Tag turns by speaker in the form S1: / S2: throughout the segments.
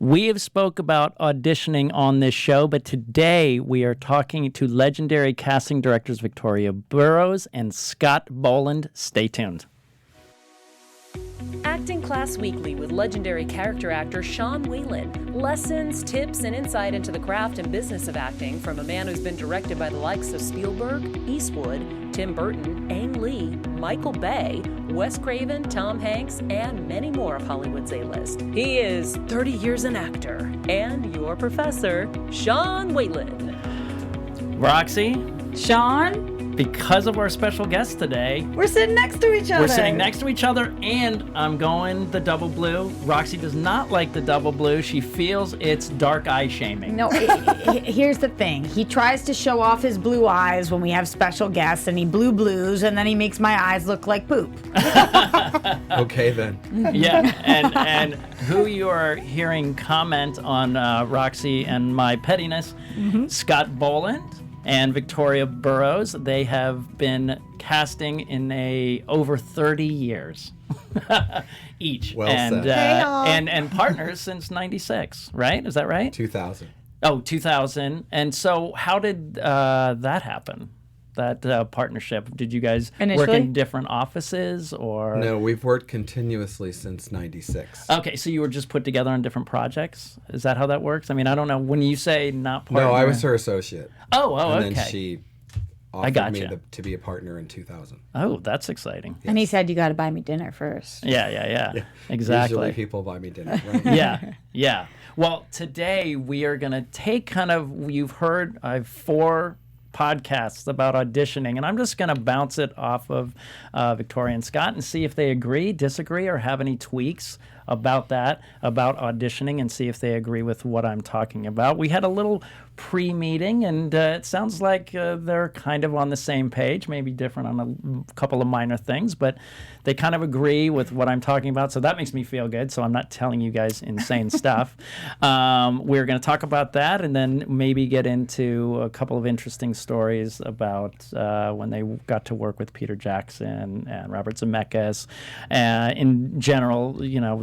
S1: We have spoke about auditioning on this show, but today we are talking to legendary casting directors Victoria Burrows and Scot Boland. Stay tuned.
S2: Acting Class Weekly with legendary character actor Sean Whalen. Lessons, tips, and insight into the craft and business of acting from a man who's been directed by the likes of Spielberg, Eastwood, Tim Burton, Ang Lee, Michael Bay, Wes Craven, Tom Hanks, and many more of Hollywood's A-list. He is 30 years an actor and your professor, Sean Whalen.
S1: Roxy,
S3: Sean,
S1: because of our special guest today,
S3: we're sitting next to each other.
S1: We're sitting next to each other, and I'm going the double blue. Roxy does not like the double blue. She feels it's dark eye shaming.
S3: No, here's the thing. He tries to show off his blue eyes when we have special guests, and he blues, and then he makes my eyes look like poop.
S4: Okay, then.
S1: Yeah, and who you are hearing comment on Roxy and my pettiness, Scot Boland and Victoria Burrows. They have been casting in over 30 years each.
S4: Well
S1: and,
S4: said.
S1: And partners since 96, right? Is that right?
S4: 2000.
S1: Oh, 2000. And so how did that happen? That partnership? Did you guys work in different offices or?
S4: No, we've worked continuously since 96.
S1: Okay, so you were just put together on different projects? Is that how that works? I mean, I don't know. When you say not partner.
S4: No, I was her associate.
S1: Oh,
S4: and
S1: okay.
S4: then she offered me to be a partner in 2000.
S1: Oh, that's exciting.
S3: And he said, you got to buy me dinner first.
S1: Yeah. Exactly.
S4: Usually people buy me dinner, right?
S1: Yeah. Well, today we are going to take you've heard, I have 4 podcasts about auditioning, and I'm just going to bounce it off of Victoria and Scot and see if they agree, disagree, or have any tweaks about auditioning, and see if they agree with what I'm talking about. We had a little pre-meeting, and it sounds like they're kind of on the same page, maybe different on a couple of minor things, but they kind of agree with what I'm talking about, so that makes me feel good, so I'm not telling you guys insane stuff. We're going to talk about that, and then maybe get into a couple of interesting stories about when they got to work with Peter Jackson and Robert Zemeckis. In general,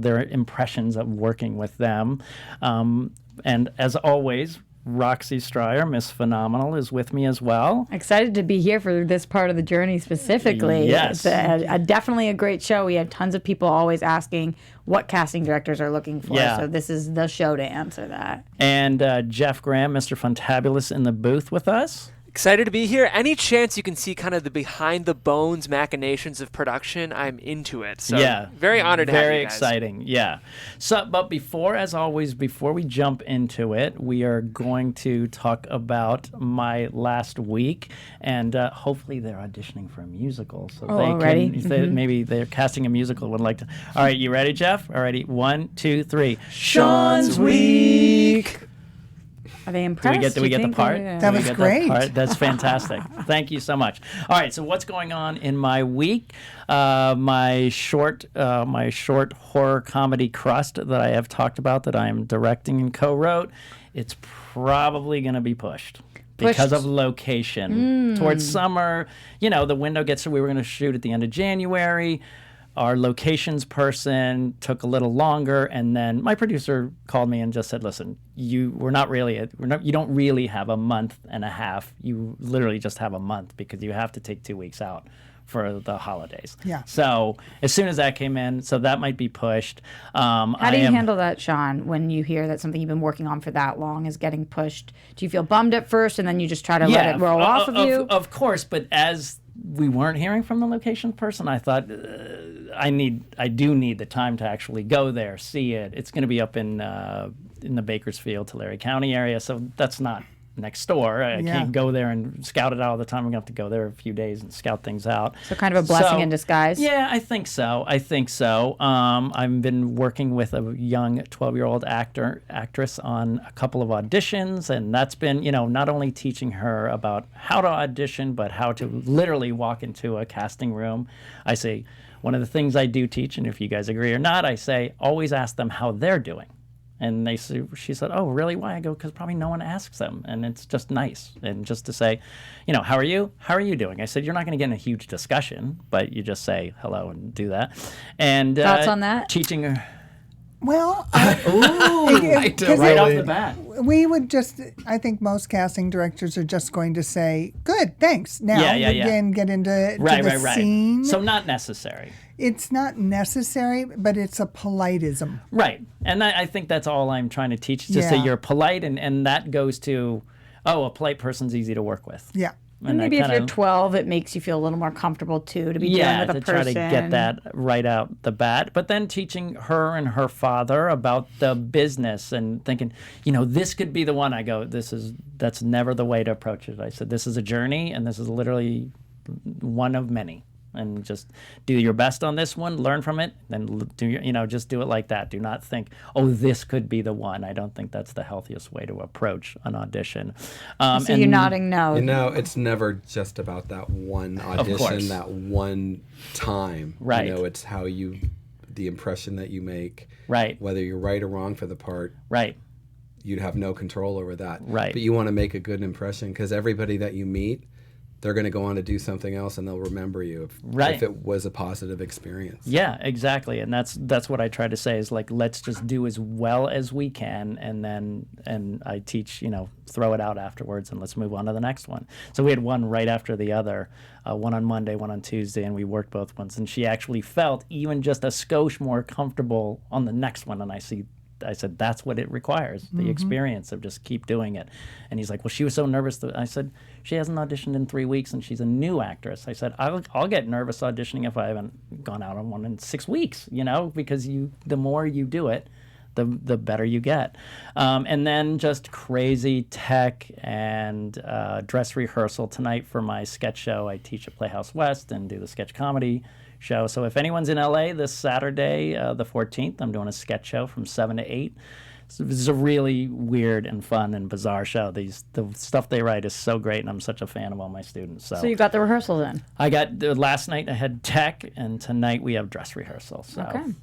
S1: their impressions of working with them. And as always, Roxy Striar, Miss Phenomenal, is with me as well.
S3: Excited to be here for this part of the journey specifically.
S1: Yes.
S3: It's definitely a great show. We have tons of people always asking what casting directors are looking for.
S1: Yeah.
S3: So this is the show to answer that.
S1: And Jeff Graham, Mr. Funtabulous, in the booth with us.
S5: Excited to be here. Any chance you can see kind of the behind the bones machinations of production, I'm into it. So very honored to have you guys.
S1: Very exciting. Yeah. So, but before we jump into it, we are going to talk about my last week, and hopefully they're auditioning for a musical. So maybe they're casting a musical. Would like to. All right, you ready, Jeff? All righty. 1, 2, 3.
S5: Sean's Week.
S3: Are they impressed?
S1: Do we get the part?
S6: That was great.
S1: That's fantastic. Thank you so much. All right, so what's going on in my week? My short horror comedy Crust that I have talked about that I am directing and co-wrote, it's probably going to be pushed because of location. Towards summer, the window gets, we were going to shoot at the end of January. Our locations person took a little longer, and then my producer called me and just said, "Listen, you don't really have a month and a half. You literally just have a month because you have to take 2 weeks out for the holidays."
S6: Yeah.
S1: So as soon as that came in, so that might be pushed.
S3: How do you handle that, Sean, when you hear that something you've been working on for that long is getting pushed? Do you feel bummed at first, and then you just try to let it roll off of you?
S1: Of course, but as we weren't hearing from the location person, I thought I do need the time to actually go there, see it. It's going to be up in the Bakersfield, Tulare County area, so that's not next door. I can't go there and scout it out all the time. I'm going to have to go there a few days and scout things out.
S3: So kind of a blessing in disguise?
S1: Yeah, I think so. I've been working with a young 12-year-old actress on a couple of auditions, and that's been, not only teaching her about how to audition, but how to literally walk into a casting room. I say, one of the things I do teach, and if you guys agree or not, I say, always ask them how they're doing. And she said, "Oh, really? Why?" I go, "Because probably no one asks them, and it's just nice." And just to say, "How are you? How are you doing?" I said, "You're not going to get in a huge discussion, but you just say hello and do that." And
S3: thoughts on that?
S1: Teaching her.
S6: Well,
S1: right off the bat.
S6: We would just, I think most casting directors are just going to say, good, thanks. Now, again, get into the scene.
S1: So not necessary.
S6: It's not necessary, but it's a politeism.
S1: Right. And I think that's all I'm trying to teach. Just that you're polite, and that goes to, a polite person's easy to work with.
S6: Yeah.
S3: And maybe if you're 12, it makes you feel a little more comfortable, too, to be dealing with a person.
S1: Yeah, to try to get that right out the bat. But then teaching her and her father about the business and thinking, this could be the one. I go, that's never the way to approach it. I said, this is a journey, and this is literally one of many. And just do your best on this one, learn from it, then just do it like that. Do not think, this could be the one. I don't think that's the healthiest way to approach an audition.
S3: So you're nodding no.
S4: It's never just about that one audition, that one time.
S1: Right.
S4: It's how the impression that you make.
S1: Right.
S4: Whether you're right or wrong for the part.
S1: Right.
S4: You'd have no control over that.
S1: Right.
S4: But you want to make a good impression because everybody that you meet, they're going to go on to do something else, and they'll remember you if it was a positive experience.
S1: Yeah, exactly. And that's what I try to say is let's just do as well as we can, and I teach, throw it out afterwards, and let's move on to the next one. So we had one right after the other, one on Monday, one on Tuesday, and we worked both ones. And she actually felt even just a skosh more comfortable on the next one, and I said, that's what it requires, the experience of just keep doing it. And he's like, well, she was so nervous. I said, she hasn't auditioned in 3 weeks, and she's a new actress. I said, I'll get nervous auditioning if I haven't gone out on one in 6 weeks, because the more you do it, the better you get. And then just crazy tech and dress rehearsal tonight for my sketch show. I teach at Playhouse West and do the sketch comedy show. So if anyone's in LA this Saturday, the 14th, I'm doing a sketch show from 7 to 8. So this is a really weird and fun and bizarre show. The stuff they write is so great, and I'm such a fan of all my students. So
S3: you got the rehearsals in?
S1: I got last night I had tech, and tonight we have dress rehearsal. So,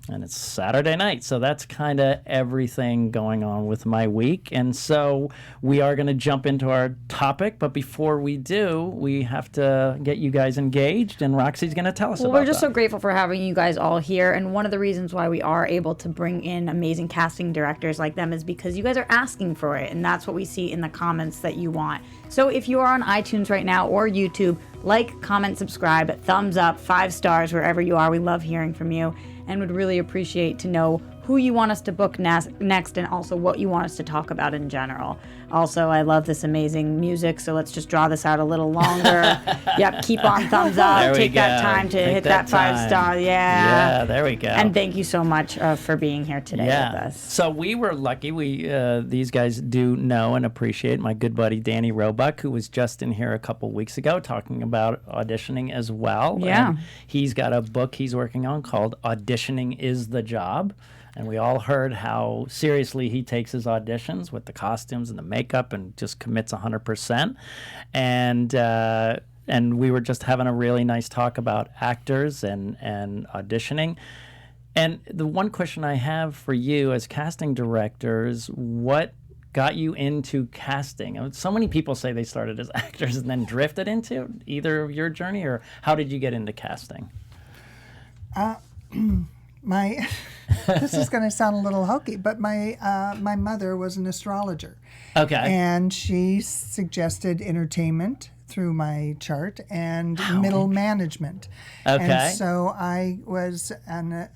S1: and it's Saturday night, so that's kind of everything going on with my week. And so we are going to jump into our topic, but before we do, we have to get you guys engaged, and Roxy's going to tell us about
S3: we're just
S1: that.
S3: so grateful for having you guys all here, and one of the reasons why we are able to bring in amazing casting directors like them is because you guys are asking for it, and that's what we see in the comments that you want. So if you are on iTunes right now or YouTube, like, comment, subscribe, thumbs up, 5 stars wherever you are. We love hearing from you and would really appreciate to know who you want us to book next, and also what you want us to talk about in general. Also, I love this amazing music, so let's just draw this out a little longer. Yep, keep on thumbs up. Take that time to hit that 5-star.
S1: Yeah, there we go.
S3: And thank you so much for being here today with us.
S1: So we were lucky. These guys do know and appreciate my good buddy Danny Roebuck, who was just in here a couple weeks ago talking about auditioning as well.
S3: Yeah.
S1: And he's got a book he's working on called Auditioning is the Job. And we all heard how seriously he takes his auditions with the costumes and the makeup and just commits 100%. And we were just having a really nice talk about actors and auditioning. And the one question I have for you as casting directors, what got you into casting? So many people say they started as actors and then drifted into either your journey, or how did you get into casting?
S6: This is going to sound a little hokey, but my mother was an astrologer.
S1: Okay.
S6: And she suggested entertainment through my chart and middle management.
S1: Okay.
S6: And so I was a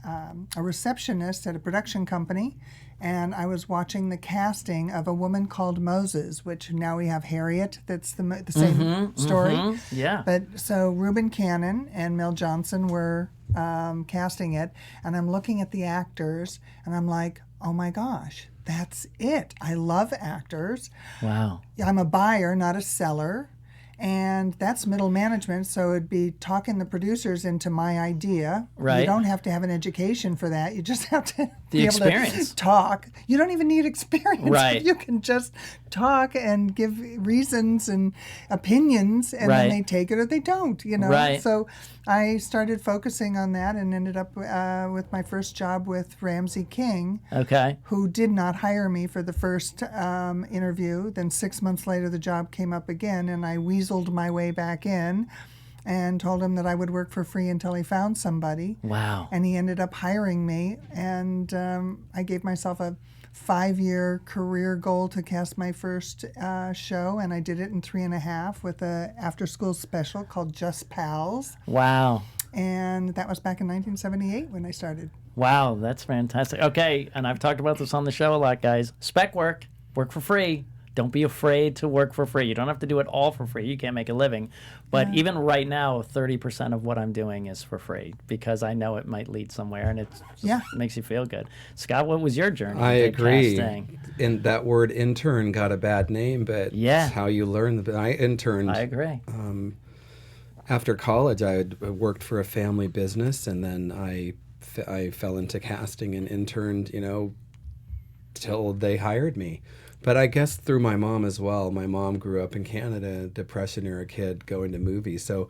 S6: receptionist at a production company, and I was watching the casting of A Woman Called Moses, which now we have Harriet. That's the same story.
S1: Yeah.
S6: But so Reuben Cannon and Mel Johnson were casting it, and I'm looking at the actors, and I'm like, oh my gosh, that's it. I love actors.
S1: Wow.
S6: I'm a buyer, not a seller. And that's middle management, so it'd be talking the producers into my idea.
S1: Right.
S6: You don't have to have an education for that. You just have to
S1: The
S6: be
S1: experience.
S6: able to talk. You don't even need experience.
S1: Right.
S6: You can just talk and give reasons and opinions, and
S1: Right.
S6: then they take it or they don't,
S1: Right.
S6: So I started focusing on that and ended up with my first job with Ramsey King,
S1: Okay.
S6: who did not hire me for the first interview. Then 6 months later, the job came up again, and I weaseled my way back in. and told him that I would work for free until he found somebody.
S1: Wow.
S6: And he ended up hiring me, and I gave myself a 5-year career goal to cast my first show, and I did it in 3.5 with a after-school special called Just Pals.
S1: Wow.
S6: And that was back in 1978 when I started.
S1: Wow, that's fantastic. Okay, and I've talked about this on the show a lot, guys. Spec work for free. Don't be afraid to work for free. You don't have to do it all for free. You can't make a living. But even right now, 30% of what I'm doing is for free because I know it might lead somewhere, and it makes you feel good. Scott, what was your journey?
S4: I agree.
S1: Casting?
S4: And that word intern got a bad name, but it's how you learn. I interned.
S1: I agree.
S4: After college, I had worked for a family business, and then I fell into casting and interned, till they hired me. But I guess through my mom as well. My mom grew up in Canada, Depression-era kid, going to movies. So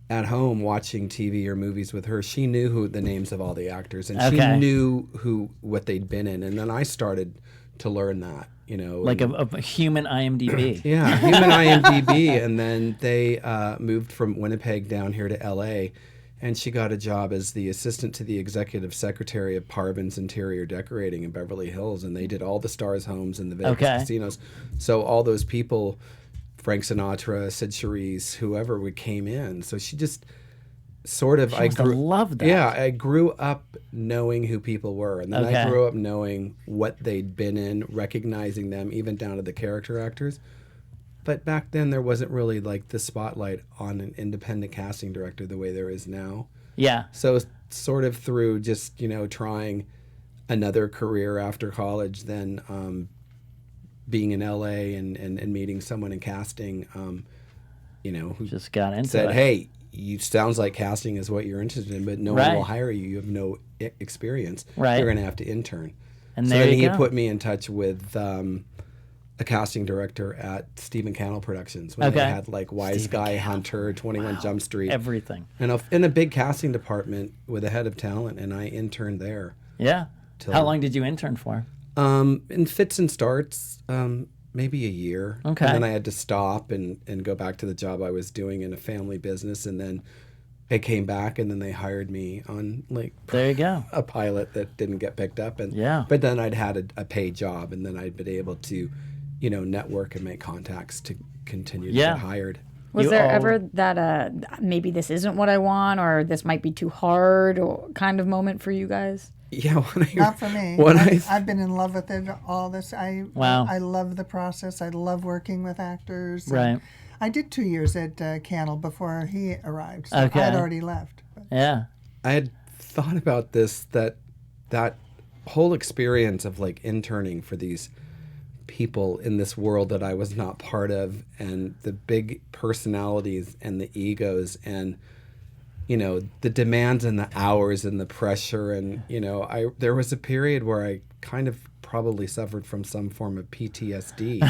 S4: at home, watching TV or movies with her, she knew the names of all the actors, and she knew what they'd been in. And then I started to learn that,
S1: Like a human IMDb.
S4: Yeah, human IMDb. And then they moved from Winnipeg down here to L.A., and she got a job as the assistant to the executive secretary of Parvin's Interior Decorating in Beverly Hills, and they did all the stars' homes in the Vegas casinos. So all those people, Frank Sinatra, Sid Charisse, whoever came in. So she just sort of,
S1: I love that.
S4: Yeah, I grew up knowing who people were, and then I grew up knowing what they'd been in, recognizing them, even down to the character actors. But back then, there wasn't really like the spotlight on an independent casting director the way there is now.
S1: Yeah.
S4: So sort of through just, trying another career after college, then being in LA and meeting someone in casting, who
S1: just got into
S4: said,
S1: it.
S4: hey, sounds like casting is what you're interested in, but no one will hire you. You have no experience.
S1: Right.
S4: You're going to have to intern.
S1: And
S4: so
S1: there
S4: then
S1: you
S4: he
S1: go.
S4: put me in touch with a casting director at Stephen Cannell Productions when they had like Wise Guy, Hunter, 21 Jump Street.
S1: Everything.
S4: And in a big casting department with a head of talent, and I interned there.
S1: Yeah. How long did you intern for?
S4: In fits and starts, maybe a year.
S1: Okay.
S4: And then I had to stop and go back to the job I was doing in a family business, and then I came back, and then they hired me on
S1: there you go,
S4: a pilot that didn't get picked up, and but then I'd had a paid job, and then I'd been able to network and make contacts to continue to get hired.
S3: Was there ever that maybe this isn't what I want, or this might be too hard, or kind of moment for you guys?
S6: Yeah, not for me. I've been in love with it all this. I love the process. I love working with actors.
S1: Right.
S6: I did 2 years at Cannell before he arrived, so I had already left.
S1: Yeah.
S4: I had thought about this, that whole experience of interning for these people in this world that I was not part of, and the big personalities and the egos and the demands and the hours and the pressure, and there was a period where I kind of probably suffered from some form of PTSD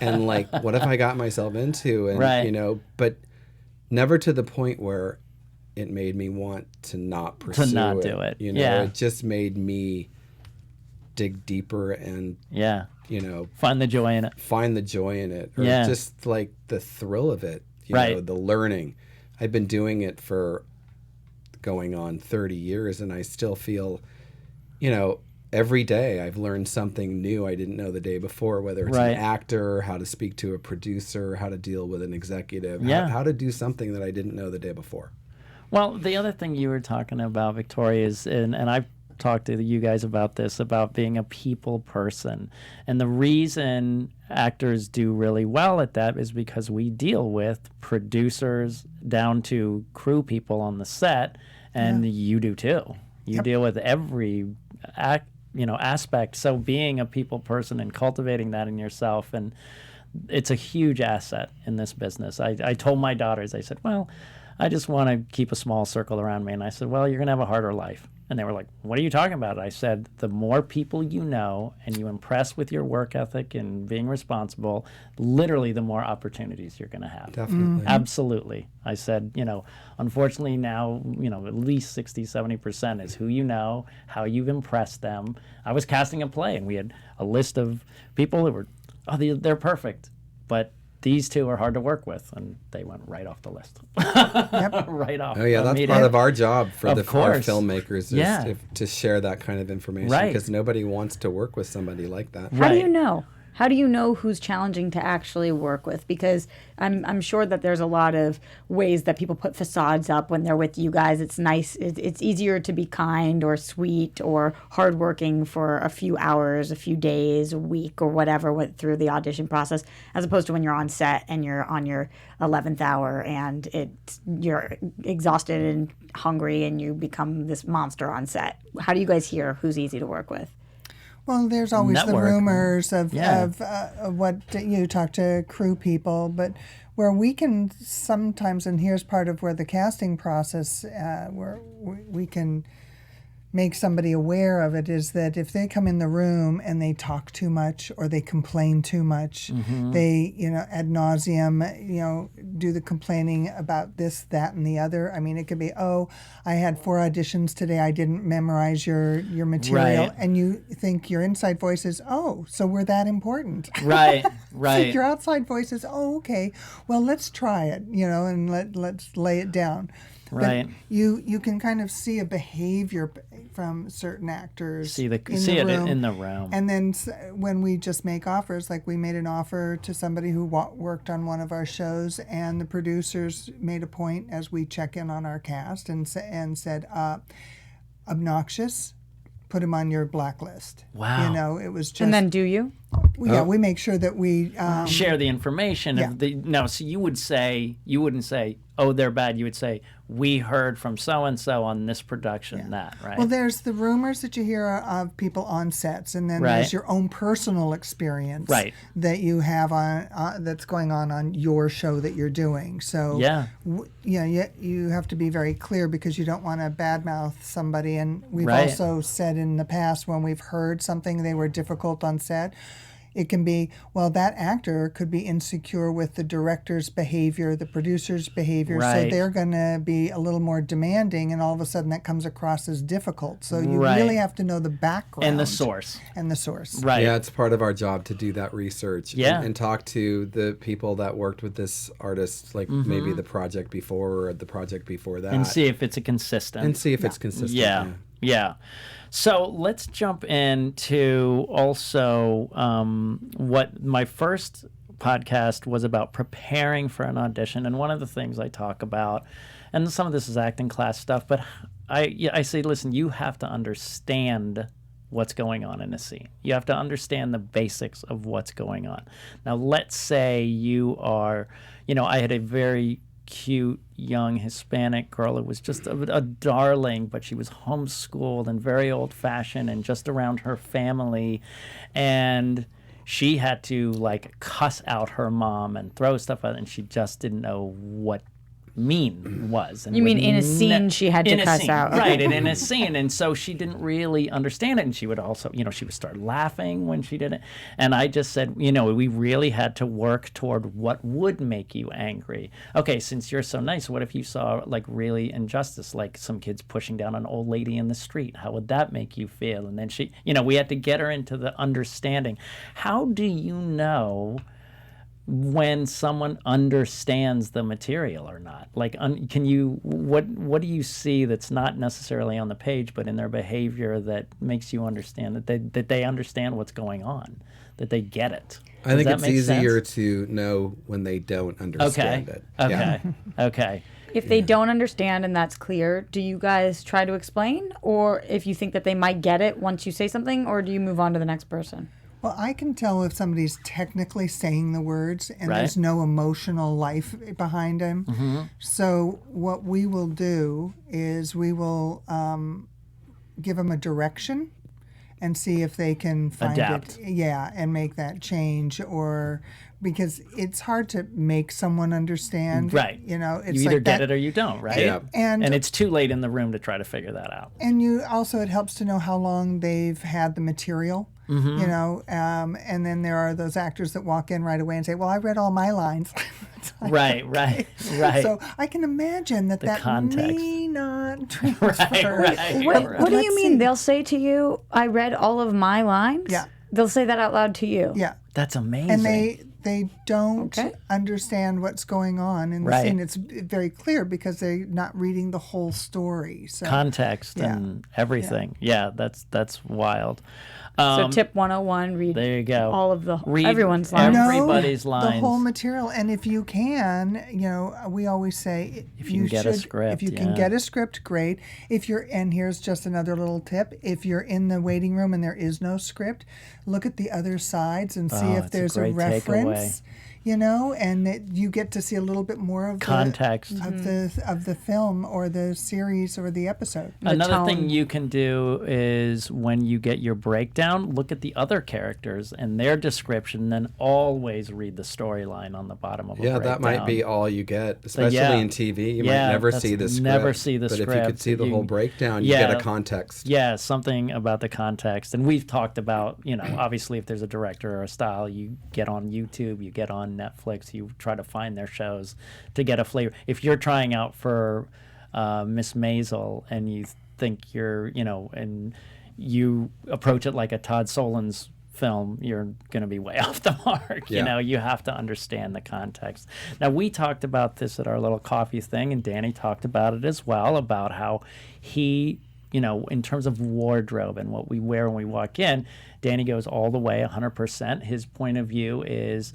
S4: and what have I got myself into, and but never to the point where it made me want to not pursue
S1: do it.
S4: It just made me dig deeper and
S1: find the joy in
S4: it, or just the thrill of it, the learning. I've been doing it for going on 30 years, and I still feel every day I've learned something new I didn't know the day before, whether it's an actor, how to speak to a producer, how to deal with an executive, how to do something that I didn't know the day before.
S1: Well, the other thing you were talking about, Victoria, is, and I've talked to you guys about this, about being a people person. And the reason actors do really well at that is because we deal with producers down to crew people on the set, and you do too. You deal with every aspect. So being a people person and cultivating that in yourself, and it's a huge asset in this business. I told my daughters, I said, well, I just want to keep a small circle around me. And I said, well, you're going to have a harder life. And they were like, what are you talking about? I said, the more people you know and you impress with your work ethic and being responsible, literally the more opportunities you're going to have.
S4: Definitely. Mm-hmm.
S1: Absolutely. I said, unfortunately now, at least 60, 70% is who you know, how you've impressed them. I was casting a play, and we had a list of people that were, they're perfect. But these two are hard to work with, and they went right off the list. Right off.
S4: Oh yeah, that's part of our job for our filmmakers is to share that kind of information, because nobody wants to work with somebody like that.
S3: How do you know? How do you know who's challenging to actually work with? Because I'm sure that there's a lot of ways that people put facades up when they're with you guys. It's nice. It's easier to be kind or sweet or hardworking for a few hours, a few days, a week, or whatever through the audition process, as opposed to when you're on set and you're on your 11th hour and you're exhausted and hungry and you become this monster on set. How do you guys hear who's easy to work with?
S6: Well, there's always the rumors of what you talk to crew people, but where we can sometimes, and here's part of where the casting process, where we can make somebody aware of it, is that if they come in the room and they talk too much or they complain too much, they, ad nauseum, do the complaining about this, that, and the other. I mean, it could be, I had 4 auditions today, I didn't memorize your material.
S1: Right.
S6: And you think your inside voice is, so we're that important.
S1: Right,
S6: Think your outside voice is, okay, well, let's try it, and let's lay it down.
S1: Right.
S6: But you can kind of see a behavior from certain actors.
S1: See it in the room.
S6: And then when we just make offers, like we made an offer to somebody who worked on one of our shows, and the producers made a point as we check in on our cast and said, obnoxious, put him on your blacklist.
S1: Wow.
S6: It was just.
S3: And then do you?
S6: Yeah, we make sure that we
S1: share the information.
S6: Yeah.
S1: So you wouldn't say, oh, they're bad. You would say, we heard from so-and-so on this production, that, right?
S6: Well, there's the rumors that you hear of people on sets, and then there's your own personal experience that you have on that's going on your show that you're doing. So you have to be very clear, because you don't want to badmouth somebody. And we've also said in the past, when we've heard something they were difficult on set, it can be, well, that actor could be insecure with the director's behavior, the producer's behavior, so they're going to be a little more demanding, and all of a sudden that comes across as difficult. So you really have to know the background.
S1: And the source.
S6: Right.
S4: Yeah, it's part of our job to do that research and talk to the people that worked with this artist, like maybe the project before or the project before that.
S1: And see if it's consistent. Yeah. So let's jump into also what my first podcast was about, preparing for an audition. And one of the things I talk about, and some of this is acting class stuff, but I say, listen, you have to understand what's going on in a scene. You have to understand the basics of what's going on. Now, let's say you are, I had a very cute young Hispanic girl. It was just a darling, but she was homeschooled and very old-fashioned and just around her family, and she had to cuss out her mom and throw stuff out, and she just didn't know what mean was. And
S3: you mean in a scene she had to cuss out?
S1: Right, and in a scene. And so she didn't really understand it. And she would also, she would start laughing when she did it. And I just said, we really had to work toward what would make you angry. Okay, since you're so nice, what if you saw really injustice, like some kids pushing down an old lady in the street? How would that make you feel? And then she, we had to get her into the understanding. How do you know when someone understands the material or not? What do you see that's not necessarily on the page, but in their behavior that makes you understand that they understand what's going on, that they get it?
S4: I think it's easier to know when they don't understand it.
S1: Okay.
S3: If they don't understand and that's clear, do you guys try to explain? Or if you think that they might get it once you say something, or do you move on to the next person?
S6: Well, I can tell if somebody's technically saying the words and there's no emotional life behind them. Mm-hmm. So what we will do is we will give them a direction and see if they can find
S1: adapt.
S6: And make that change, or because it's hard to make someone understand.
S1: Right.
S6: It's
S1: you either get it or you don't, right?
S4: Yeah.
S6: And
S1: it's too late in the room to try to figure that out.
S6: And it helps to know how long they've had the material. Mm-hmm. And then there are those actors that walk in right away and say, well, I read all my lines.
S1: Right.
S6: So I can imagine that
S1: context
S6: may not transfer.
S1: Right.
S3: What do you mean? They'll say to you, I read all of my lines?
S6: Yeah.
S3: They'll say that out loud to you?
S6: Yeah.
S1: That's amazing.
S6: And they don't understand what's going on in the scene. It's very clear because they're not reading the whole story. So
S1: context and everything. Yeah, that's wild.
S3: So tip 101, read
S1: there you go.
S3: all of
S1: read
S3: everyone's lines.
S1: Everybody's lines.
S6: The whole material. And if you can, we always say
S1: if you can get a script.
S6: If you can get a script, great. And here's just another little tip. If you're in the waiting room and there is no script, look at the other sides and see if there's a reference. And that you get to see a little bit more of
S1: context
S6: of the film or the series or the episode.
S1: Another thing you can do is when you get your breakdown, look at the other characters and their description, then always read the storyline on the bottom of a breakdown.
S4: Yeah, that might be all you get, especially in TV. You might never see the script.
S1: Never see the script.
S4: But if you could see the whole breakdown, you get a context.
S1: Yeah, something about the context. And we've talked about, obviously if there's a director or a style, you get on YouTube, you get on Netflix, you try to find their shows to get a flavor. If you're trying out for Miss Maisel and you think you're, and you approach it like a Todd Solondz film, you're going to be way off the mark. You have to understand the context. Now, we talked about this at our little coffee thing, and Danny talked about it as well, about how he, in terms of wardrobe and what we wear when we walk in, Danny goes all the way 100%. His point of view is,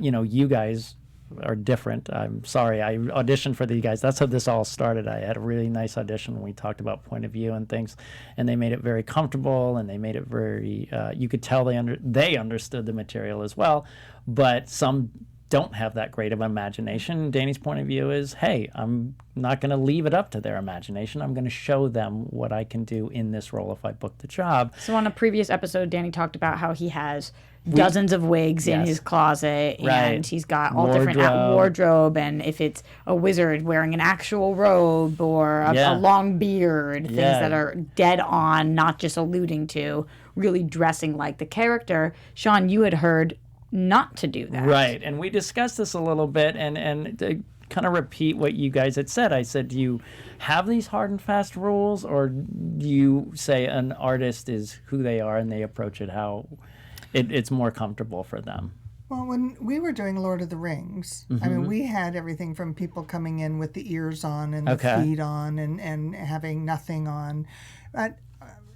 S1: you guys are different. I'm sorry, I auditioned for these guys. That's how this all started. I had a really nice audition when we talked about point of view and things, and they made it very comfortable, and they made it very, you could tell they understood the material as well, but some don't have that great of imagination. Danny's point of view is, hey, I'm not going to leave it up to their imagination. I'm going to show them what I can do in this role if I book the job.
S3: So on a previous episode, Danny talked about how he has dozens of wigs in his closet, and he's got all different wardrobe, and if it's a wizard wearing an actual robe or a long beard, things that are dead on, not just alluding to, really dressing like the character. Sean, you had heard not to do that.
S1: Right, and we discussed this a little bit, and to kind of repeat what you guys had said, I said, do you have these hard and fast rules, or do you say an artist is who they are and they approach it how it's more comfortable for them?
S6: Well, when we were doing Lord of the Rings, I mean, we had everything from people coming in with the ears on and the feet on and having nothing on. But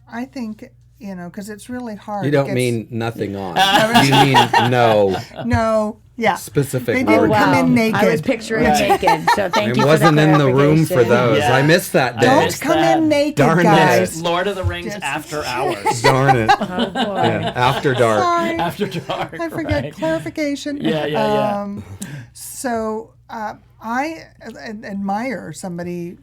S6: I think, because it's really hard.
S4: You don't mean nothing on. You mean no.
S6: No. Yeah.
S4: Specific.
S6: They didn't come in naked.
S3: I was picturing naked, so thank you for
S4: wasn't in the room for those.
S1: Yeah.
S4: I missed that day.
S6: Don't come in naked,
S4: Darn
S6: guys.
S4: it.
S1: Lord of the Rings after hours.
S4: Darn it.
S3: Oh, boy.
S4: Yeah. After dark.
S6: Sorry.
S1: After dark.
S6: I forget clarification.
S1: Yeah.
S6: So I admire somebody,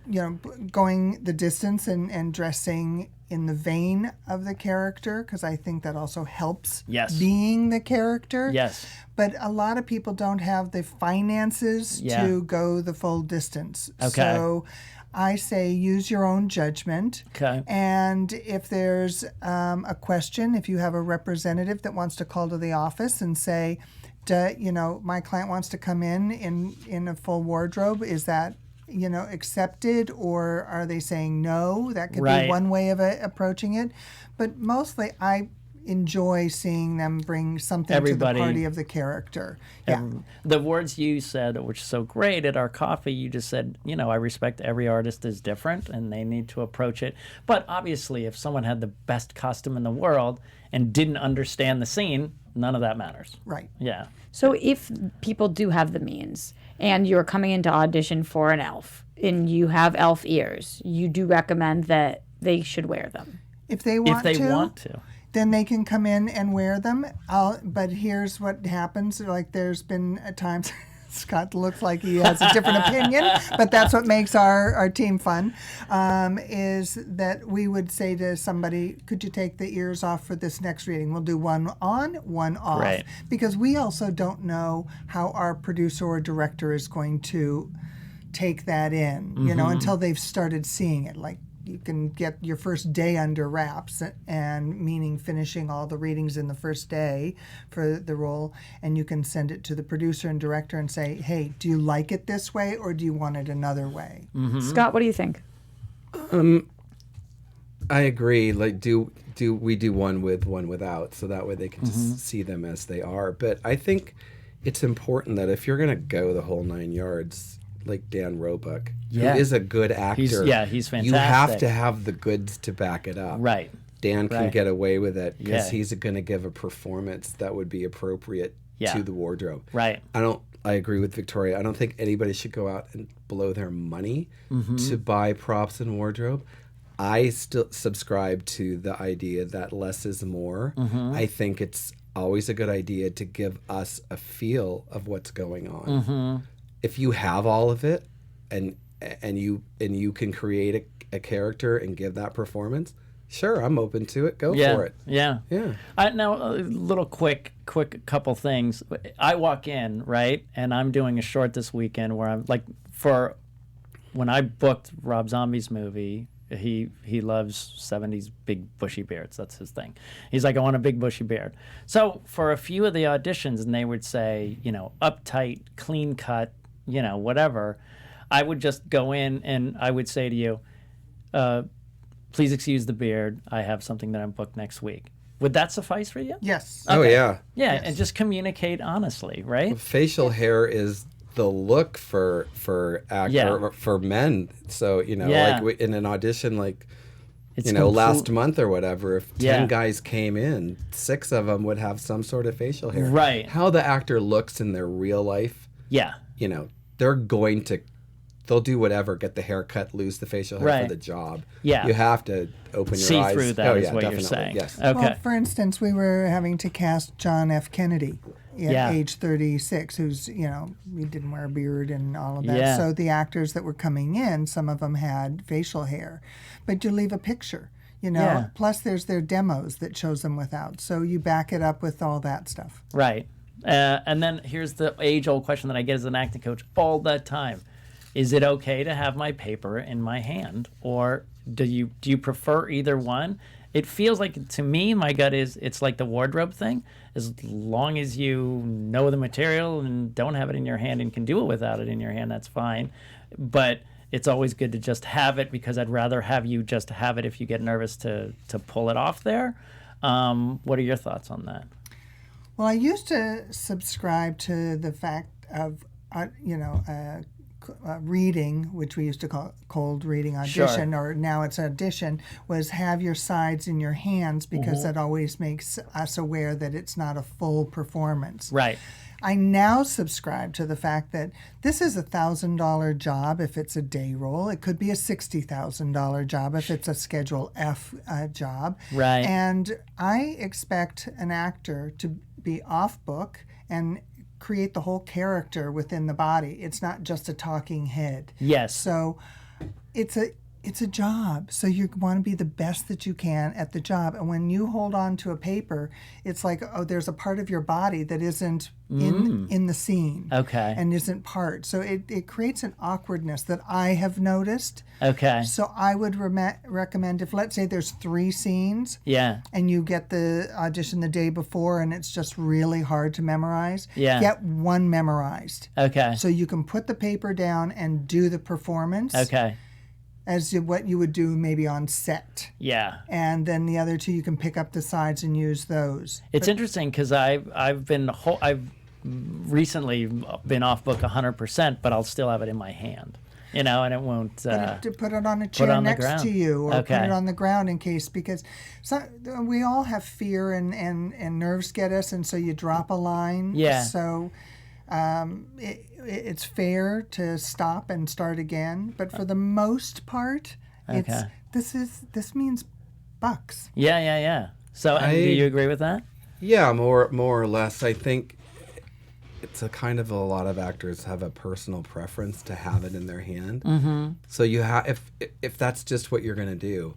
S6: going the distance and dressing in the vein of the character, because I think that also helps being the character.
S1: Yes.
S6: But a lot of people don't have the finances to go the full distance.
S1: Okay.
S6: So I say use your own judgment.
S1: Okay.
S6: And if there's a question, if you have a representative that wants to call to the office and say, my client wants to come in a full wardrobe, is that accepted, or are they saying no? That could be one way of approaching it. But mostly I enjoy seeing them bring something to the party of the character.
S1: The words you said, which is so great at our coffee, you just said, I respect every artist is different and they need to approach it. But obviously, if someone had the best costume in the world and didn't understand the scene, none of that matters.
S6: Right.
S1: Yeah.
S3: So if people do have the means and you're coming into audition for an elf and you have elf ears, you do recommend that they should wear them.
S6: If they want
S1: to.
S6: Then they can come in and wear them. But here's what happens. Like there's been times Scott looks like he has a different opinion, but that's what makes our team fun, is that we would say to somebody, could you take the ears off for this next reading? We'll do one on, one off.
S1: Right.
S6: Because we also don't know how our producer or director is going to take that in, until they've started seeing it. Like, you can get your first day under wraps, and meaning finishing all the readings in the first day for the role, and you can send it to the producer and director and say, hey, do you like it this way or do you want it another way?
S3: Scott, what do you think?
S4: I agree. Like, we do one with, one without, so that way they can just see them as they are. But I think it's important that if you're going to go the whole 9 yards, like Dan Roebuck,
S1: Yeah.
S4: who is a good actor,
S1: He's fantastic.
S4: you have to have the goods to back it up.
S1: Right.
S4: Dan can
S1: Right.
S4: get away with it because
S1: Yeah.
S4: he's going to give a performance that would be appropriate
S1: Yeah.
S4: to the wardrobe.
S1: Right.
S4: I agree with Victoria. I don't think anybody should go out and blow their money to buy props and wardrobe. I still subscribe to the idea that less is more. I think it's always a good idea to give us a feel of what's going on. If you have all of it and you can create a character and give that performance, sure, I'm open to it. Go for it.
S1: Yeah.
S4: Yeah.
S1: Now, a little quick couple things. I walk in, right, and I'm doing a short this weekend where I'm like, when I booked Rob Zombie's movie, he loves 70s big bushy beards. That's his thing. He's like, I want a big bushy beard. So for a few of the auditions, and they would say, uptight, clean cut, whatever, I would just go in and I would say to you, please excuse the beard. I have something that I'm booked next week. Would that suffice for you?
S6: Yes.
S4: Oh, yeah.
S1: Yeah,
S6: Yes.
S1: and just communicate honestly, right?
S4: Facial hair is the look for men. So, like in an audition, like,
S1: It's
S4: last month or whatever, if 10
S1: Yeah.
S4: guys came in, 6 of them would have some sort of facial hair.
S1: Right.
S4: How the actor looks in their real life,
S1: Yeah.
S4: they'll do whatever, get the haircut, lose the facial hair
S1: Right.
S4: for the job.
S1: Yeah.
S4: You have to open your
S1: See
S4: eyes.
S1: through that is what you're saying.
S4: Yes.
S1: Okay.
S6: Well, for instance, we were having to cast John F. Kennedy at
S1: Yeah.
S6: age 36, who's, he didn't wear a beard and all of that.
S1: Yeah.
S6: So the actors that were coming in, some of them had facial hair. But you leave a picture,
S1: Yeah.
S6: Plus there's their demos that shows them without. So you back it up with all that stuff.
S1: Right. And then here's the age-old question that I get as an acting coach all the time. Is it okay to have my paper in my hand, or do you prefer either one? It feels like, to me, my gut is it's like the wardrobe thing. As long as you know the material and don't have it in your hand and can do it without it in your hand, that's fine. But it's always good to just have it, because I'd rather have you just have it if you get nervous to pull it off there. What are your thoughts on that?
S6: Well, I used to subscribe to the fact of, reading, which we used to call cold reading audition, or now it's audition, was have your sides in your hands, because that always makes us aware that it's not a full performance.
S1: Right.
S6: I now subscribe to the fact that this is $1,000 job if it's a day role. It could be a $60,000 job if it's a Schedule F job.
S1: Right.
S6: And I expect an actor to be off book and create the whole character within the body. It's not just a talking head.
S1: Yes.
S6: So it's a job. So you want to be the best that you can at the job. And when you hold on to a paper, it's like, there's a part of your body that isn't in the scene.
S1: Okay.
S6: And isn't part. So it creates an awkwardness that I have noticed.
S1: Okay.
S6: So I would recommend, if let's say there's 3 scenes,
S1: Yeah.
S6: and you get the audition the day before and it's just really hard to memorize,
S1: Yeah.
S6: get one memorized.
S1: Okay.
S6: So you can put the paper down and do the performance
S1: Okay.
S6: as to what you would do maybe on set.
S1: Yeah.
S6: And then the other 2, you can pick up the sides and use those.
S1: It's interesting because I've recently been off book 100%, but I'll still have it in my hand, and it won't.
S6: To put it on a chair
S1: on the
S6: next
S1: ground.
S6: to you, or
S1: Okay.
S6: put it on the ground in case, because we all have fear and nerves get us, and so you drop a line.
S1: Yeah.
S6: So it's fair to stop and start again, but for the most part,
S1: Okay.
S6: this means bucks.
S1: Yeah. So, and do you agree with that?
S4: Yeah, more or less. I think it's a kind of, a lot of actors have a personal preference to have it in their hand. Mm-hmm. So you have, if that's just what you're going to do,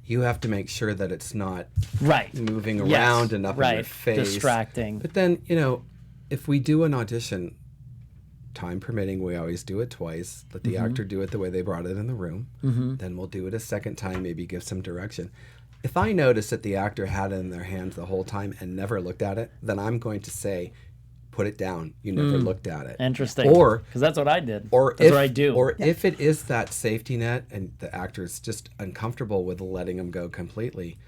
S4: you have to make sure that it's not moving around and up in your face,
S1: distracting.
S4: But then, if we do an audition, time permitting, we always do it twice. Let the actor do it the way they brought it in the room. Mm-hmm. Then we'll do it a second time, maybe give some direction. If I notice that the actor had it in their hands the whole time and never looked at it, then I'm going to say, put it down. You never looked at it.
S1: Interesting.
S4: Or,
S1: because that's what I did.
S4: Or
S1: that's what I do.
S4: Or if it is that safety net and the actor is just uncomfortable with letting them go completely,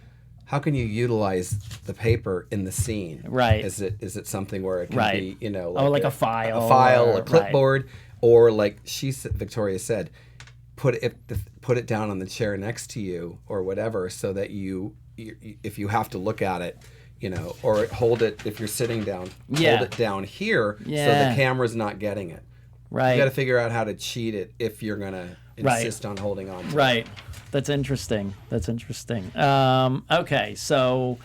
S4: how can you utilize the paper in the scene?
S1: Right.
S4: Is it something where it can be, you know,
S1: like a file,
S4: a clipboard, or like Victoria said, put it down on the chair next to you or whatever, so that you if you have to look at it, you know, or hold it if you're sitting down, hold it down here so the camera's not getting it.
S1: Right.
S4: You got to figure out how to cheat it if you're gonna insist on holding on to it.
S1: Right. That's interesting. Okay, so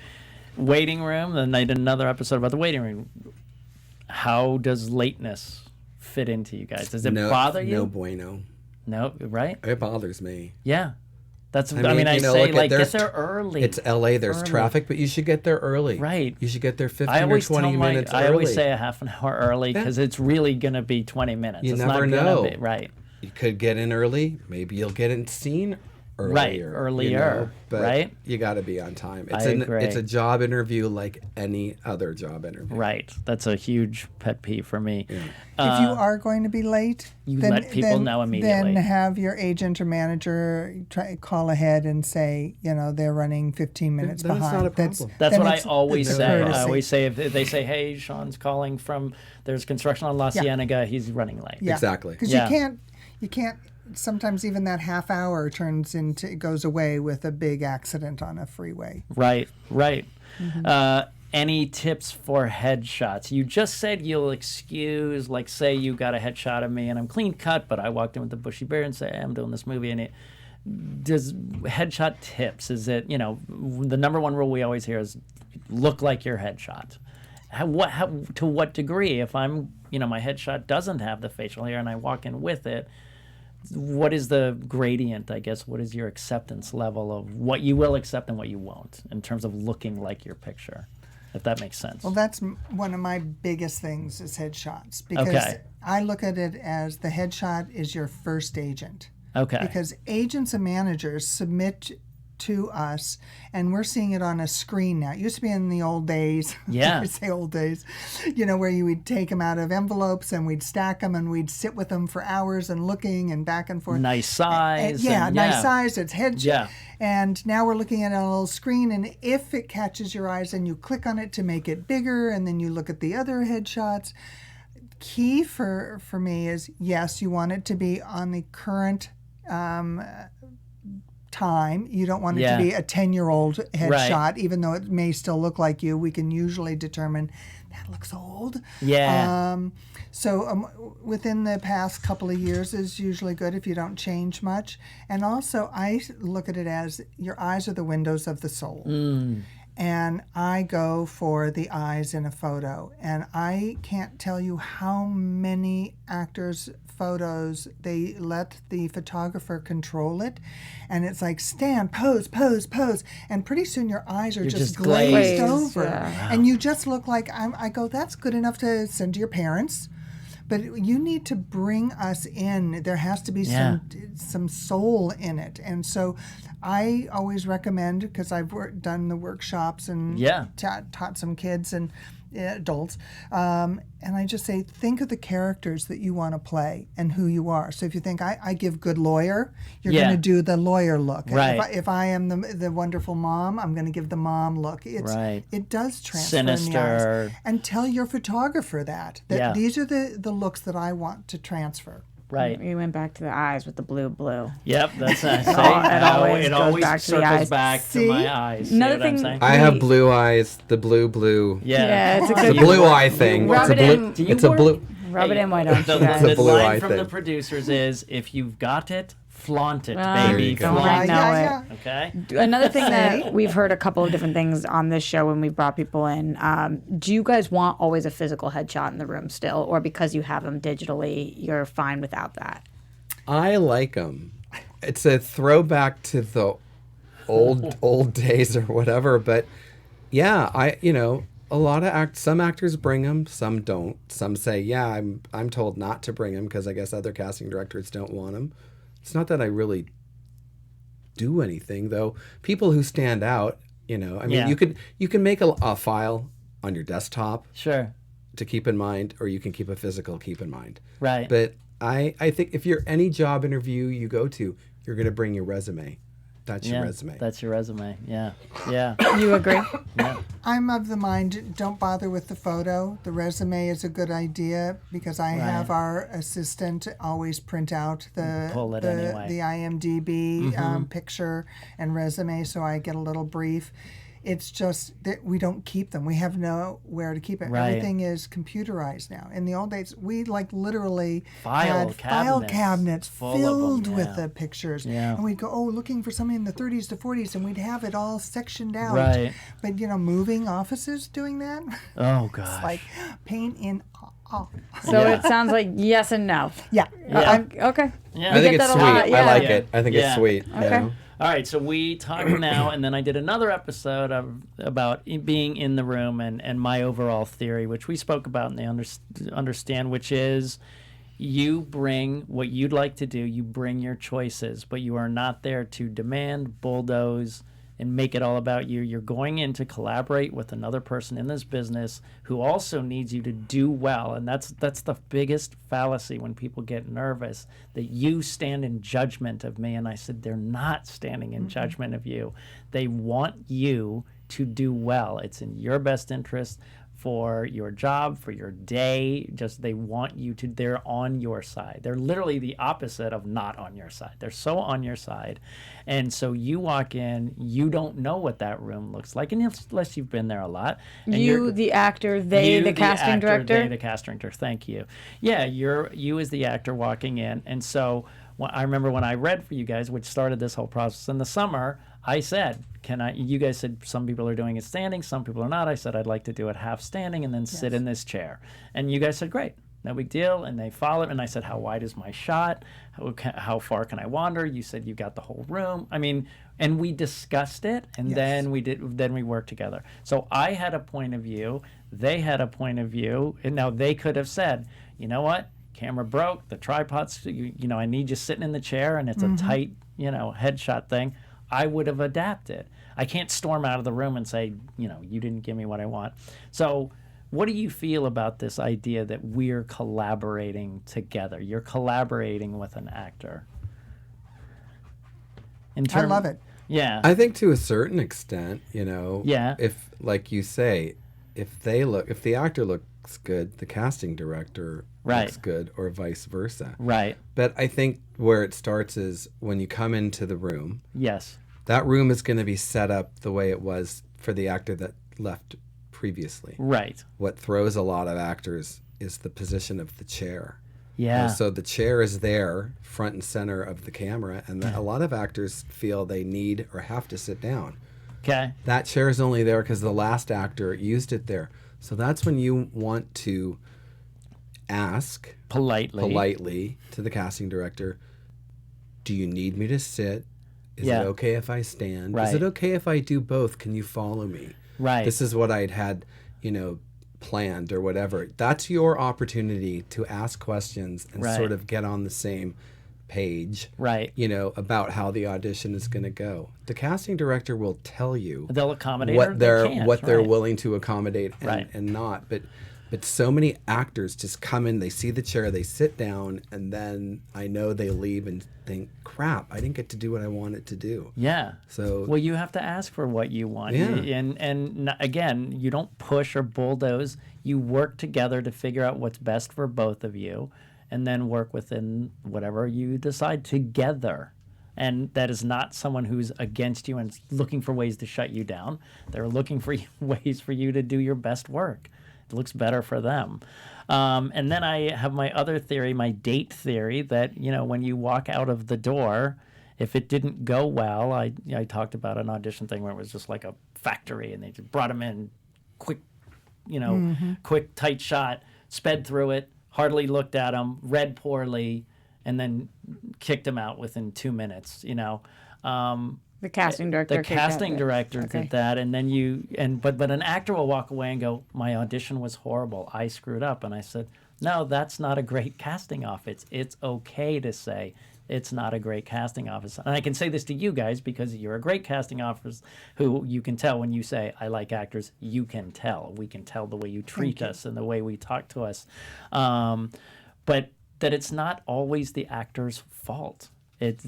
S1: waiting room. Then I did another episode about the waiting room. How does lateness fit into you guys? Does it bother you?
S4: No bueno.
S1: No, right?
S4: It bothers me.
S1: Yeah. That's.
S4: I mean,
S1: I say like get there early.
S4: It's LA. There's traffic, but you should get there early.
S1: Right.
S4: You should get there 15 or 20 minutes early.
S1: I always say a half an hour early because it's really going to be 20 minutes.
S4: You
S1: it's
S4: never
S1: not
S4: know.
S1: Gonna be, right.
S4: You could get in early. Maybe you'll get in scene earlier.
S1: You know,
S4: but
S1: right?
S4: You got to be on time.
S1: I agree.
S4: It's a job interview like any other job interview.
S1: Right. That's a huge pet peeve for me.
S6: Yeah. If you are going to be late,
S1: then let people know immediately.
S6: Then have your agent or manager call ahead and say, you know, they're running 15 minutes behind.
S4: That's not a problem.
S1: That's what I always say. I always say if they say, "Hey, Sean's calling from there's construction on La Cienega, he's running late."
S6: Yeah.
S4: Exactly.
S6: Because you can't. Sometimes even that half hour goes away with a big accident on a freeway.
S1: Right. Mm-hmm. Any tips for headshots? You just said you'll excuse, like, say you got a headshot of me and I'm clean cut, but I walked in with a bushy beard and say, hey, I'm doing this movie. And does headshot tips? Is it, you know, the number one rule we always hear is look like your headshot. To what degree? If I'm, you know, my headshot doesn't have the facial hair and I walk in with it, what is the gradient, I guess? What is your acceptance level of what you will accept and what you won't in terms of looking like your picture, if that makes sense?
S6: Well, that's one of my biggest things is headshots, because I look at it as the headshot is your first agent.
S1: Okay.
S6: Because agents and managers submit to us, and we're seeing it on a screen now. It used to be in the old days.
S1: Yeah.
S6: I say old days, you know, where you would take them out of envelopes and we'd stack them and we'd sit with them for hours and looking and back and forth.
S1: Nice size.
S6: Nice size. It's headshot.
S1: Yeah.
S6: And now we're looking at it on a little screen, and if it catches your eyes, and you click on it to make it bigger, and then you look at the other headshots. Key for me is, yes, you want it to be on the current time. You don't want it to be a 10-year-old headshot, even though it may still look like you. We can usually determine that looks old.
S1: Yeah.
S6: So within the past couple of years is usually good if you don't change much. And also, I look at it as your eyes are the windows of the soul. And I go for the eyes in a photo. And I can't tell you how many actors' photos, they let the photographer control it. And it's like, stand, pose, pose, pose. And pretty soon your eyes are just glazed over.
S3: Yeah.
S6: And you just look like, I go, that's good enough to send to your parents. But you need to bring us in. There has to be some soul in it. And so I always recommend, because I've done the workshops and taught some kids and adults, and I just say, think of the characters that you want to play and who you are. So if you think, I give good lawyer, you're going to do the lawyer look.
S1: Right.
S6: If I am the wonderful mom, I'm going to give the mom look. It does transfer
S1: Sinister.
S6: in the eyes. And tell your photographer that these are the looks that I want to transfer.
S1: Right.
S3: We went back to the eyes with the blue.
S1: Yep, that's nice.
S3: It always
S1: circles
S3: to the eyes.
S1: back to my eyes.
S3: Another
S1: See what I'm
S3: thing-
S1: saying?
S4: I have blue eyes, the blue.
S3: Yeah, it's a
S4: The
S3: good
S4: blue eye thing.
S3: Rub it in.
S4: It's a blue.
S3: Rub it in, why don't you
S1: The
S3: guys?
S4: It's a blue eye
S1: line from
S4: thing.
S1: the producers is, if you've got it, flaunt it,
S3: There
S1: baby.
S4: you go.
S3: Don't I
S1: Flaunt
S3: know
S1: it. Okay?
S3: Another thing that we've heard a couple of different things on this show when we brought people in. Do you guys want always a physical headshot in the room still, or because you have them digitally, you're fine without that?
S4: I like them. It's a throwback to the old days or whatever, but yeah, a lot of some actors bring them, some don't. Some say, yeah, I'm told not to bring them because I guess other casting directors don't want them. It's not that I really do anything, though. People who stand out, I mean, you can make a file on your desktop,
S1: Sure.
S4: to keep in mind, or you can keep a physical keep in mind.
S1: Right.
S4: But I think if you're any job interview you go to, you're going to bring your resume. That's your resume.
S1: That's your resume. Yeah. Yeah.
S3: You agree?
S1: Yeah.
S6: I'm of the mind, don't bother with the photo. The resume is a good idea because I have our assistant always print out
S1: Pull it anyway.
S6: the IMDb picture and resume, so I get a little brief. It's just that we don't keep them. We have nowhere to keep it.
S1: Right.
S6: Everything is computerized now. In the old days, we like literally
S1: File
S6: had file cabinets
S1: full of
S6: filled
S1: them,
S6: with the pictures.
S1: Yeah.
S6: And we'd go, looking for something in the 30s to 40s, and we'd have it all sectioned out.
S1: Right.
S6: But, moving offices doing that,
S1: Oh gosh.
S6: it's like pain in
S3: So it sounds like yes and no.
S6: Yeah.
S1: Yeah.
S3: Okay.
S1: Yeah.
S4: I think
S3: get
S4: it's
S3: that a
S4: sweet.
S3: lot,
S4: I
S3: yeah.
S4: like
S1: Yeah.
S4: it. I think
S1: Yeah.
S4: it's sweet. you
S3: Okay.
S4: know?
S1: All right, so we talk now, and then I did another episode about being in the room and my overall theory, which we spoke about and they understand, which is you bring what you'd like to do, you bring your choices, but you are not there to demand, bulldoze, and make it all about you. You're going in to collaborate with another person in this business who also needs you to do well. And that's the biggest fallacy when people get nervous, that you stand in judgment of me. And I said, they're not standing in judgment of you. They want you to do well. It's in your best interest for your job, for your day. Just they want you to, they're on your side. They're literally the opposite of not on your side. They're so on your side. And so you walk in, you don't know what that room looks like, and unless you've been there a lot. And
S3: You, the actor, they, the casting director.
S1: They, the casting director. Thank you. Yeah, you as the actor walking in. And so I remember when I read for you guys, which started this whole process in the summer, I said, you guys said some people are doing it standing, some people are not. I said, I'd like to do it half standing and then sit in this chair. And you guys said, great, no big deal. And they followed. And I said, how wide is my shot? How far can I wander? You said you got the whole room. I mean, and we discussed it, and then we worked together. So I had a point of view. They had a point of view. And now they could have said, you know what? Camera broke, the tripod's, I need you sitting in the chair, and it's a tight, headshot thing. I would have adapted. I can't storm out of the room and say, you didn't give me what I want. So what do you feel about this idea that we're collaborating together? You're collaborating with an actor.
S6: I love it.
S1: Yeah.
S4: I think to a certain extent,
S1: Yeah.
S4: if, like you say, if the actor looks good, the casting director looks good, or vice versa.
S1: Right.
S4: But I think where it starts is when you come into the room.
S1: Yes.
S4: That room is going to be set up the way it was for the actor that left previously.
S1: Right.
S4: What throws a lot of actors is the position of the chair.
S1: Yeah.
S4: So the chair is there, front and center of the camera, and a lot of actors feel they need or have to sit down.
S1: Okay.
S4: That chair is only there because the last actor used it there. So that's when you want to ask politely to the casting director, do you need me to sit? Is it okay if I stand?
S1: Right.
S4: Is it okay if I do both? Can you follow me?
S1: Right.
S4: This is what I'd had, planned or whatever. That's your opportunity to ask questions and sort of get on the same page,
S1: right?
S4: About how the audition is going to go. The casting director will tell you
S1: they'll accommodate
S4: what they're
S1: right.
S4: willing to accommodate and not. But so many actors just come in, they see the chair, they sit down, and then I know they leave and think, crap, I didn't get to do what I wanted to do.
S1: Yeah.
S4: So
S1: well, you have to ask for what you want.
S4: Yeah.
S1: And again, you don't push or bulldoze. You work together to figure out what's best for both of you, and then work within whatever you decide together. And that is not someone who's against you and looking for ways to shut you down. They're looking for ways for you to do your best work. It looks better for them. And then I have my other theory, my date theory, that, when you walk out of the door, if it didn't go well, I talked about an audition thing where it was just like a factory and they just brought him in quick, quick, tight shot, sped through it, hardly looked at him, read poorly, and then kicked him out within 2 minutes,
S3: The casting director.
S1: The casting director did that, and then but an actor will walk away and go, "My audition was horrible. I screwed up." And I said, "No, that's not a great casting office. It's okay to say it's not a great casting office." And I can say this to you guys because you're a great casting office who you can tell when you say, "I like actors." You can tell. We can tell the way you treat us and the way we talk to us. But that it's not always the actor's fault.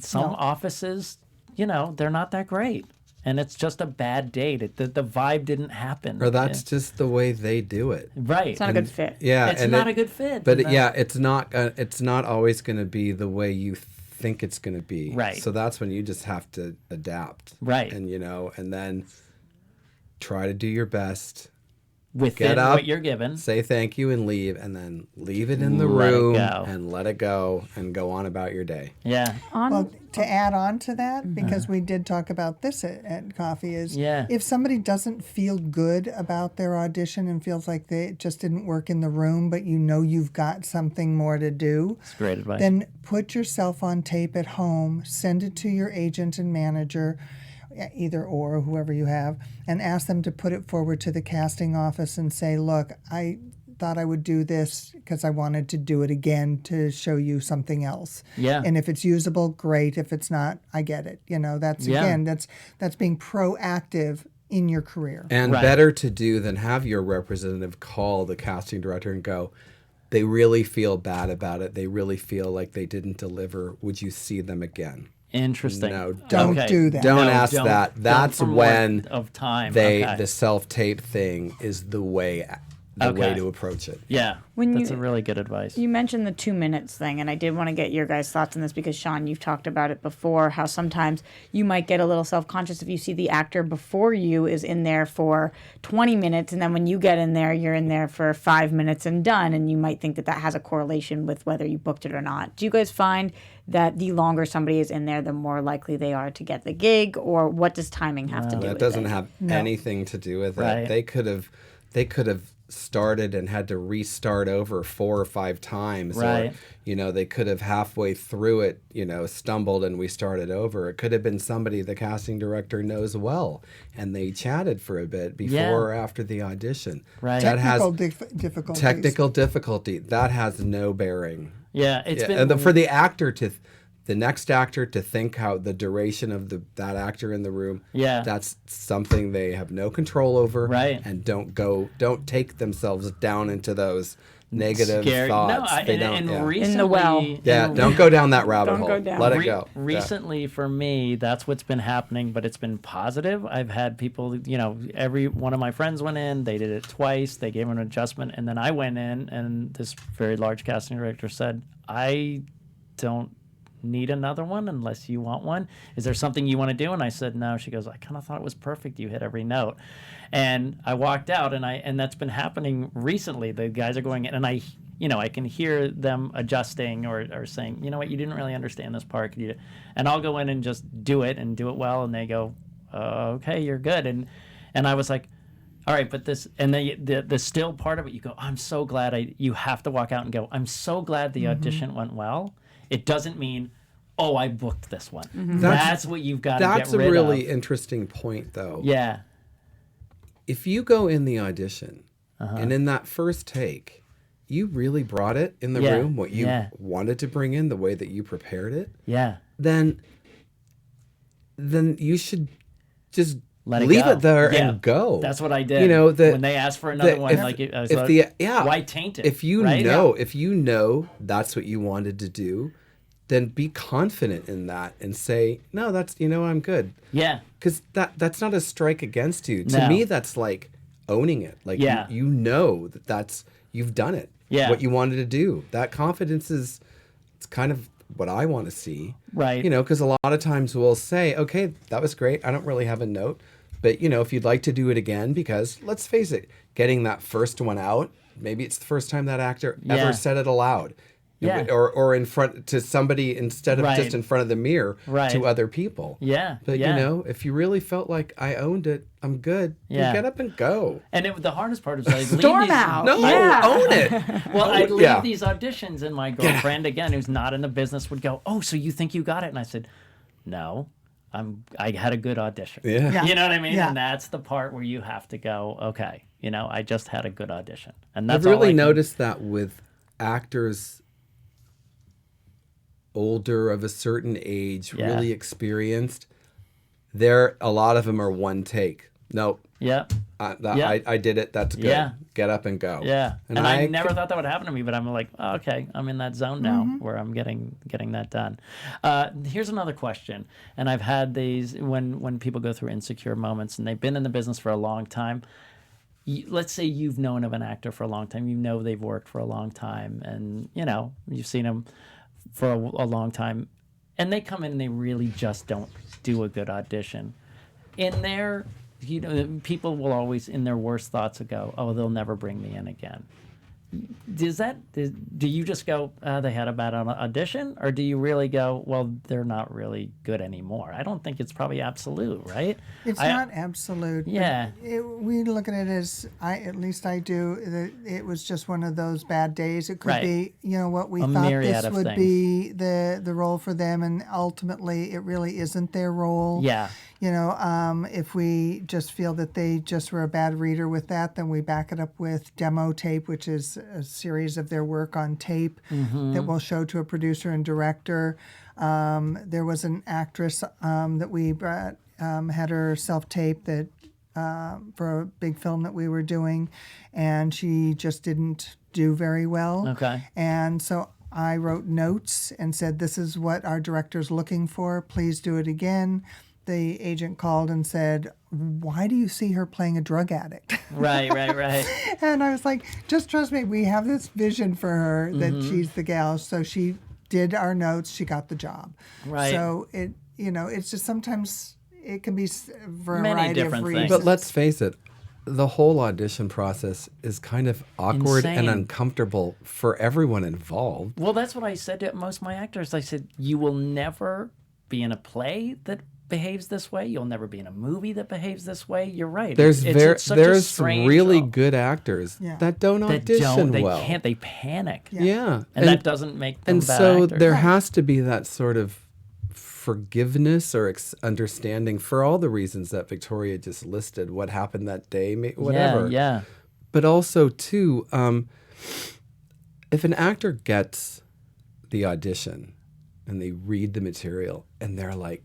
S1: Some offices they're not that great. And it's just a bad date. The vibe didn't happen.
S4: Or that's just the way they do it.
S1: Right.
S3: It's not a good fit.
S4: Yeah.
S1: It's not a good fit.
S4: But it's not always going to be the way you think it's going to be.
S1: Right.
S4: So that's when you just have to adapt.
S1: Right.
S4: And, and then try to do your best.
S1: Within what you're given.
S4: Say thank you and leave, and then leave it in the room and let it go and go on about your day.
S1: Yeah.
S6: Well, to add on to that, because we did talk about this at coffee, is if somebody doesn't feel good about their audition and feels like it just didn't work in the room, but you've got something more to do,
S1: that's great advice.
S6: Then put yourself on tape at home, send it to your agent and manager, either or whoever you have, and ask them to put it forward to the casting office and say, look, I thought I would do this because I wanted to do it again to show you something else.
S1: Yeah.
S6: And if it's usable, great. If it's not, I get it. That's again, that's being proactive in your career.
S4: And better to do than have your representative call the casting director and go, they really feel bad about it. They really feel like they didn't deliver. Would you see them again?
S1: Interesting.
S6: No, don't do that.
S4: Don't ask that. That's when
S1: of time.
S4: the self-tape thing is the way to approach it.
S1: Yeah. That's a really good advice.
S3: You mentioned the 2 minutes thing, and I did want to get your guys' thoughts on this because, Sean, you've talked about it before, how sometimes you might get a little self-conscious if you see the actor before you is in there for 20 minutes, and then when you get in there, you're in there for 5 minutes and done, and you might think that has a correlation with whether you booked it or not. Do you guys find that the longer somebody is in there, the more likely they are to get the gig, or what does timing have to do with it?
S4: That doesn't have anything to do with it. They could have started and had to restart over 4 or 5 times.
S1: Right.
S4: Or, they could have halfway through it, stumbled and we started over. It could have been somebody the casting director knows well and they chatted for a bit before or after the audition.
S1: Right.
S4: That
S6: Technical
S4: difficulty. That has no bearing.
S1: Yeah. It's been...
S4: And for the actor the next actor to think how the duration of that actor in the room, that's something they have no control over.
S1: Right.
S4: And don't take themselves down into those negative thoughts.
S1: No, recently,
S3: in the well.
S4: Don't go down that rabbit hole.
S3: Go down.
S4: Let it go.
S1: Recently, for me, that's what's been happening, but it's been positive. I've had people, every one of my friends went in, they did it twice, they gave an adjustment, and then I went in, and this very large casting director said, I don't need another one unless you want one. Is there something you want to do? And I said no. She goes, I kind of thought it was perfect. You hit every note. And I walked out, and that's been happening recently. The guys are going in, and I can hear them adjusting or saying, you know what, you didn't really understand this part. And I'll go in and just do it and do it well, and they go, okay, you're good. And I was like, all right, but this, and the still part of it, you go, I'm so glad you have to walk out and go, I'm so glad the audition went well. It doesn't mean, oh, I booked this one. Mm-hmm. That's what you've got to get rid of.
S4: That's a really interesting point, though.
S1: Yeah.
S4: If you go in the audition, and in that first take, you really brought it in the room, what you wanted to bring in, the way that you prepared it, then you should just leave it there and go.
S1: That's what I did. When they asked for another one, why taint it?
S4: If you know that's what you wanted to do, then be confident in that and say, no, that's, I'm good.
S1: Yeah.
S4: Because that's not a strike against you. To me, that's like owning it. Like, you know that's, you've done it.
S1: Yeah.
S4: What you wanted to do. That confidence it's kind of what I want to see.
S1: Right.
S4: Because a lot of times we'll say, okay, that was great. I don't really have a note. But, if you'd like to do it again, because let's face it, getting that first one out, maybe it's the first time that actor ever said it aloud.
S1: Yeah.
S4: Or in front to somebody instead of just in front of the mirror to other people.
S1: Yeah.
S4: But, if you really felt like I owned it, I'm good.
S1: Yeah.
S4: Get up and go.
S1: And the hardest part is like
S3: storm out.
S4: No, own it.
S1: Well, I'd leave these auditions, and my girlfriend, again, who's not in the business, would go, oh, so you think you got it? And I said, no. I had a good audition.
S4: Yeah.
S1: You know what I mean?
S6: Yeah.
S1: And that's the part where you have to go, okay, I just had a good audition. And that's
S4: I've really noticed that with actors older, of a certain age, really experienced, a lot of them are one take. nope.
S1: Yeah.
S4: I did it. That's good.
S1: Yeah.
S4: Get up and go.
S1: Yeah. And I never thought that would happen to me, but I'm like, oh, okay, I'm in that zone now where I'm getting that done. Here's another question. And I've had these when people go through insecure moments and they've been in the business for a long time. Let's say you've known of an actor for a long time. You know they've worked for a long time, and you've seen them for a long time, and they come in and they really just don't do a good audition. In their, people will always, in their worst thoughts, go, "Oh, they'll never bring me in again." Do you just go, they had a bad audition, or do you really go, well, they're not really good anymore? I don't think it's probably absolute, right?
S6: It's not absolute.
S1: Yeah.
S6: We look at it as, at least I do, it was just one of those bad days. It could be, what we thought this would be the role for them, and ultimately it really isn't their role.
S1: Yeah.
S6: If we just feel that they just were a bad reader with that, then we back it up with demo tape, which is a series of their work on tape that we'll show to a producer and director. There was an actress that we brought, had her self-tape that for a big film that we were doing, and she just didn't do very well.
S1: Okay.
S6: And so I wrote notes and said, this is what our director's looking for. Please do it again. The agent called and said, why do you see her playing a drug addict?
S1: Right.
S6: And I was like, just trust me. We have this vision for her that she's the gal. So she did our notes. She got the job.
S1: Right.
S6: So it's just sometimes it can be for a
S1: Many
S6: variety
S1: different
S6: of
S1: things.
S6: reasons.
S4: But let's face it, the whole audition process is kind of awkward
S1: Insane.
S4: and uncomfortable for everyone involved.
S1: Well, that's what I said to most of my actors. I said, you will never be in a play that behaves this way. You'll never be in a movie that behaves this way. You're right.
S4: There's
S1: such a
S4: there's
S1: strange
S4: really
S1: role.
S4: good actors that don't
S1: They
S4: audition
S1: They
S4: well.
S1: can't. They panic.
S4: Yeah.
S1: And that doesn't make them
S4: And
S1: bad
S4: so
S1: actors.
S4: there has to be that sort of forgiveness or understanding for all the reasons that Victoria just listed. What happened that day, whatever.
S1: Yeah.
S4: But also too, if an actor gets the audition and they read the material and they're like,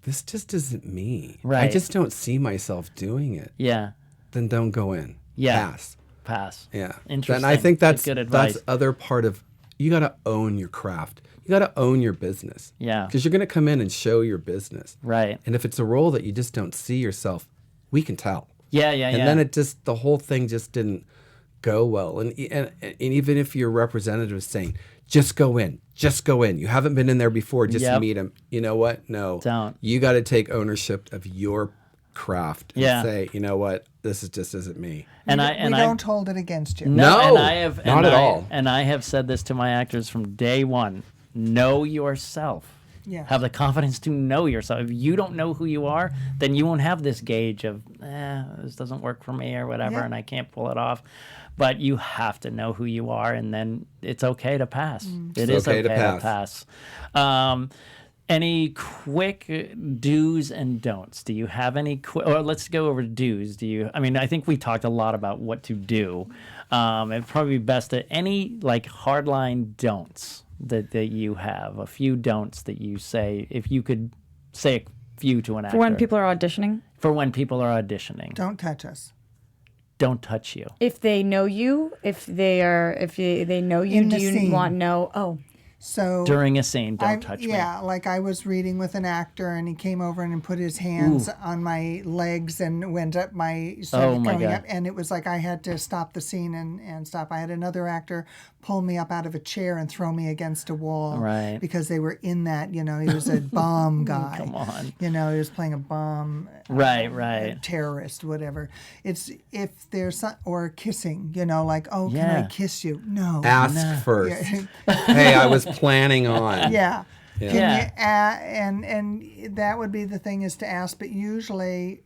S4: this just isn't me.
S1: Right.
S4: I just don't see myself doing it.
S1: Yeah.
S4: Then don't go in.
S1: Yeah.
S4: Pass. Yeah.
S1: Interesting.
S4: And I think that's
S1: good advice.
S4: other part of, you got to own your craft. You got to own your business.
S1: Yeah.
S4: Because you're going to come in and show your business.
S1: Right.
S4: And if it's a role that you just don't see yourself, we can tell.
S1: Yeah.
S4: And then the whole thing just didn't go well. And even if your representative is saying, just go in. You haven't been in there before. Just meet him. You know what? No.
S1: Don't.
S4: You got to take ownership of your craft and
S1: Yeah.
S4: say, you know what? This just isn't me.
S6: We don't hold it against you.
S4: No,
S1: and I have
S4: not at all.
S1: And I have said this to my actors from day one: know yourself.
S6: Yeah.
S1: Have the confidence to know yourself. If you don't know who you are, then you won't have this gauge of, this doesn't work for me or whatever, and I can't pull it off. But you have to know who you are, and then it's okay to pass. It is okay to pass. Any quick do's and don'ts? Do you have any or let's go over do's. I think we talked a lot about what to do. It'd probably be best to any hardline don'ts that you have, a few don'ts that you say, if you could say a few to an actor.
S3: For when people are auditioning?
S1: For when people are auditioning.
S6: Don't touch us.
S1: Don't touch you.
S3: If they know you, if they know you,
S6: In
S3: do
S6: the
S3: you
S6: scene.
S3: want to know? Oh,
S6: So
S1: During a scene, don't touch me.
S6: Yeah, like I was reading with an actor, and he came over and put his hands on my legs and went up started
S1: my
S6: going
S1: God.
S6: up, and it was like I had to stop the scene and stop. I had another actor pull me up out of a chair and throw me against a wall,
S1: Right.
S6: because they were in that. He was a bomb guy.
S1: Come on.
S6: He was playing a bomb.
S1: Right.
S6: Terrorist, whatever. It's if there's or kissing. Can I kiss you? No.
S4: Ask first. Hey, I was planning on.
S6: Yeah.
S4: Yeah.
S6: Can you, and that would be the thing, is to ask, but usually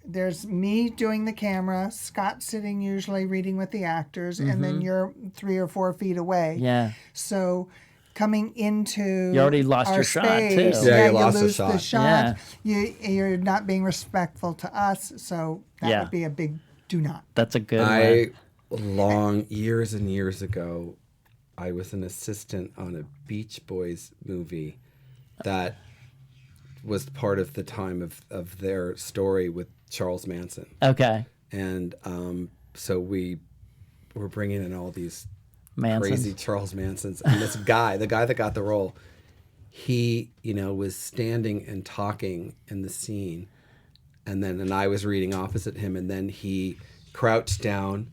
S6: there's me doing the camera, Scott sitting usually reading with the actors, and then you're 3 or 4 feet away.
S1: Yeah.
S6: So coming into
S1: You already lost
S6: our
S1: your shot,
S6: space,
S1: too.
S4: Yeah,
S6: you
S4: you lost the
S6: lose the
S4: shot.
S6: shot. You're not being respectful to us, so that would be a big do not.
S1: That's a good one.
S4: Years and years ago, I was an assistant on a Beach Boys movie that was part of the time of their story with Charles Manson.
S1: Okay.
S4: And so we were bringing in all these
S1: Mansons.
S4: crazy Charles Mansons. And this guy, the guy that got the role, he, was standing and talking in the scene. And I was reading opposite him. And then he crouched down.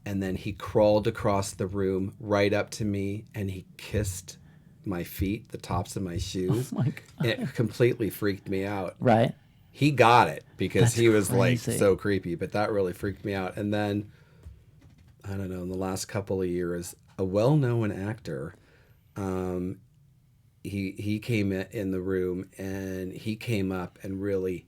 S4: And then he crawled across the room right up to me. And he kissed my feet, the tops of my shoes.
S1: Oh my God.
S4: It completely freaked me out.
S1: Right.
S4: He got it because he was
S1: crazy.
S4: like so creepy, but that really freaked me out. And then, I don't know, in the last couple of years, a well-known actor, he came in the room and he came up and really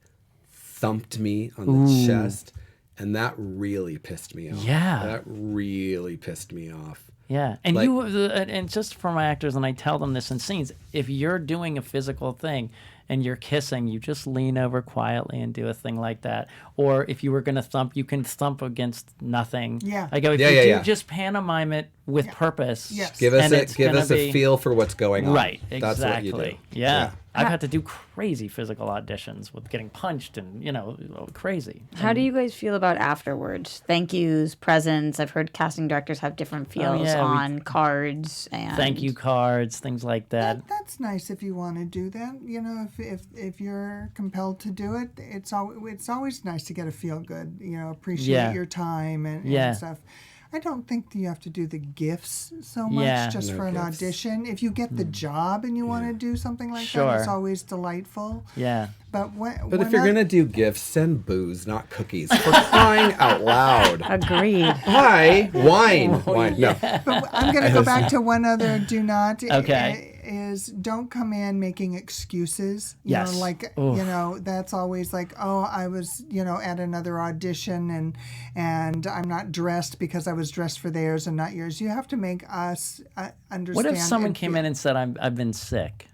S4: thumped me on the chest, and that really pissed me off.
S1: Yeah.
S4: That really pissed me off.
S1: Yeah, and
S4: Like-
S1: and just for my actors, and I tell them this in scenes, if you're doing a physical thing and you're kissing, you just lean over quietly and do a thing like that. Or if you were going to thump, you can thump against nothing.
S6: Yeah.
S1: I go, if
S4: Yeah,
S1: you
S4: yeah,
S1: do
S4: yeah.
S1: just pantomime it with purpose.
S6: Yes.
S4: Give us
S1: and it's
S4: give
S1: gonna
S4: us a
S1: be-
S4: feel for what's going on.
S1: Right,
S4: That's
S1: exactly.
S4: what you do.
S1: Yeah. I've had to do crazy physical auditions with getting punched and, crazy.
S3: How do you guys feel about afterwards? Thank yous, presents. I've heard casting directors have different feels
S1: yeah,
S3: on cards and
S1: Thank you cards, things like that.
S6: That's nice if you want to do that. If you're compelled to do it, it's always nice to get a feel good. Appreciate
S1: Yeah.
S6: your time and
S1: Yeah.
S6: stuff. I don't think you have to do the gifts so much
S1: Yeah.
S6: just
S4: No
S6: for an
S4: gifts.
S6: audition. If you get the job and you want to do something like
S1: Sure.
S6: that, it's always delightful.
S1: Yeah.
S6: But
S4: But if you're gonna do gifts, send booze, not cookies. For crying out loud!
S3: Agreed.
S4: Hi, wine. No,
S6: But I'm going to go back to one other do not.
S1: Okay.
S6: Is don't come in making excuses.
S1: Yes.
S6: That's always like, oh, I was, at another audition and I'm not dressed because I was dressed for theirs and not yours. You have to make us understand.
S1: What if someone
S6: and
S1: came
S6: feel-
S1: in and said, I've been sick?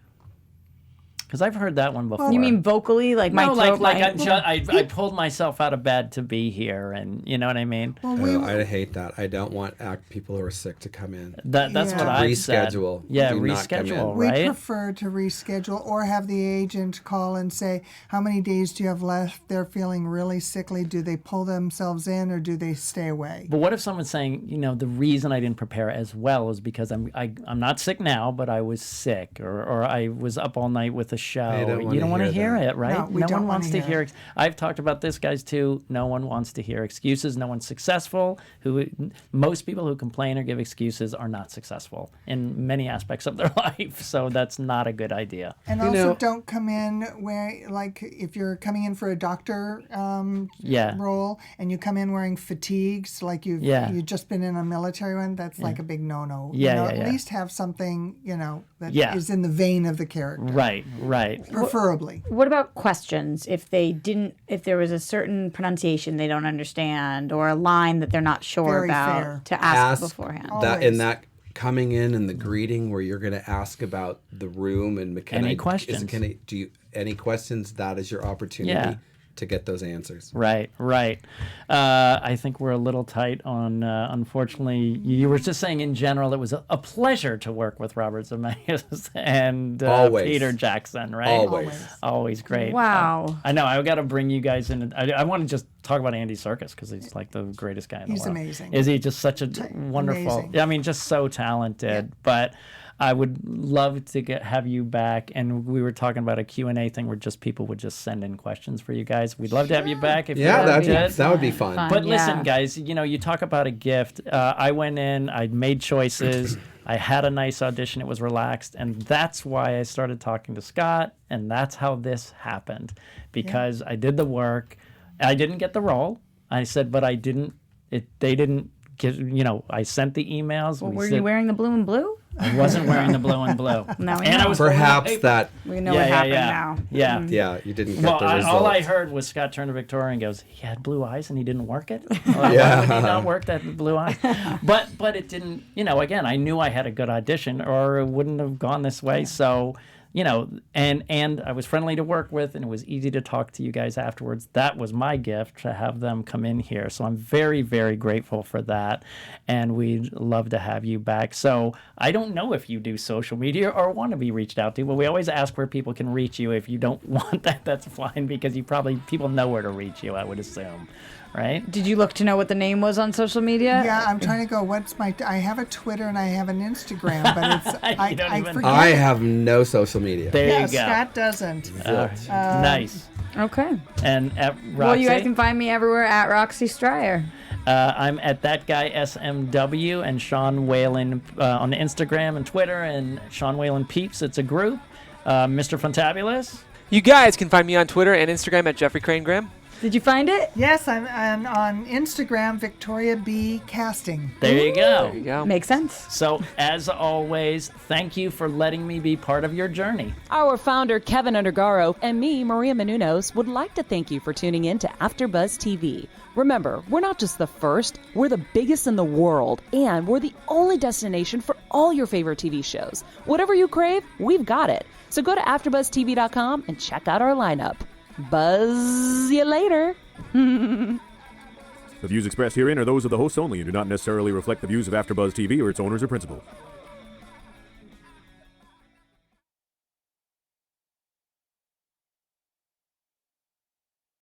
S1: Because I've heard that one before.
S3: You mean vocally, like my
S1: No,
S3: throat?
S1: I pulled myself out of bed to be here, and you know what I mean?
S6: Well,
S4: I hate that. I don't want people who are sick to come in.
S1: That's
S6: Yeah.
S1: what I said.
S4: Reschedule.
S1: Yeah,
S4: Do not come in.
S1: reschedule,
S6: we
S1: right?
S6: prefer to reschedule or have the agent call and say, how many days do you have left? They're feeling really sickly. Do they pull themselves in or do they stay away?
S1: But what if someone's saying, the reason I didn't prepare as well is because I'm not sick now, but I was sick, or I was up all night with a show.
S4: don't wanna
S1: want to
S4: hear
S1: hear
S4: that.
S1: it, right?
S6: No, we don't
S1: one wants
S6: wanna
S1: to
S6: hear
S1: hear. I've talked about this, guys, too. No one wants to hear excuses. No one's successful. Most people who complain or give excuses are not successful in many aspects of their life. So that's not a good idea.
S6: And also, don't come in if you're coming in for a doctor role and you come in wearing fatigues, like you've just been in a military one, that's like a big no-no. At least have something, that is in the vein of the character.
S1: Right.
S6: Preferably.
S3: What about questions? If there was a certain pronunciation they don't understand or a line that they're not sure
S6: Very
S3: about,
S6: fair.
S3: to ask beforehand.
S4: That coming in the greeting where you're going to ask about the room and
S1: Any questions?
S4: Any questions? That is your opportunity to get those answers.
S1: Right. I think we're a little tight on, unfortunately, you were just saying in general, it was a pleasure to work with Robert Zemeckis and Peter Jackson, right? Always great.
S3: Wow.
S1: I know, I've got to bring you guys in. I want to just talk about Andy Serkis because he's like the greatest guy in the world.
S6: He's amazing.
S1: Is he just such a wonderful,
S6: amazing.
S1: I mean, just so talented, but I would love to have you back, and we were talking about a Q&A thing where just people would just send in questions for you guys. We'd love to have you back. If
S4: that would be fun.
S1: But listen, guys, you talk about a gift. I went in, I made choices, I had a nice audition, it was relaxed, and that's why I started talking to Scott, and that's how this happened, because I did the work. I didn't get the role. I said, but they didn't get, I sent the emails.
S3: Well, were you wearing the blue and blue?
S1: I wasn't wearing the blue and blue.
S3: Now we
S1: and
S3: know.
S1: I was
S4: Perhaps that.
S3: We know what happened now.
S1: Yeah.
S4: Yeah, you didn't get
S1: Well,
S4: the result.
S1: all I heard was Scott turned to Victoria and goes, he had blue eyes and he didn't work it? Why would he not work that blue eye? But it didn't, again, I knew I had a good audition or it wouldn't have gone this way. So and I was friendly to work with, and it was easy to talk to you guys afterwards. That was my gift, to have them come in here. So I'm very, very grateful for that, and we'd love to have you back. So I don't know if you do social media or want to be reached out to, but we always ask where people can reach you. If you don't want that, that's fine, because people know where to reach you, I would assume. Right?
S3: Did you look to know what the name was on social media?
S6: Yeah, I'm trying to go. I have a Twitter and I have an Instagram, but it's I forget.
S4: I have no social media.
S1: There you go.
S6: Scott doesn't.
S1: Nice.
S3: Okay.
S1: And at Roxy?
S3: Well, you guys can find me everywhere at Roxy Striar.
S1: I'm at that guy SMW, and Sean Whalen on Instagram and Twitter, and Sean Whalen Peeps. It's a group. Mr. Fantabulous.
S5: You guys can find me on Twitter and Instagram at Jeffrey Crane Graham.
S3: Did you find it?
S6: Yes, I'm on Instagram, Victoria B. Casting.
S1: There you go.
S5: There you go.
S3: Makes sense.
S1: So, as always, thank you for letting me be part of your journey.
S2: Our founder, Keven Undergaro, and me, Maria Menounos, would like to thank you for tuning in to AfterBuzz TV. Remember, we're not just the first, we're the biggest in the world, and we're the only destination for all your favorite TV shows. Whatever you crave, we've got it. So go to AfterBuzzTV.com and check out our lineup. Buzz you later.
S7: The views expressed herein are those of the hosts only and do not necessarily reflect the views of AfterBuzz TV or its owners or principals.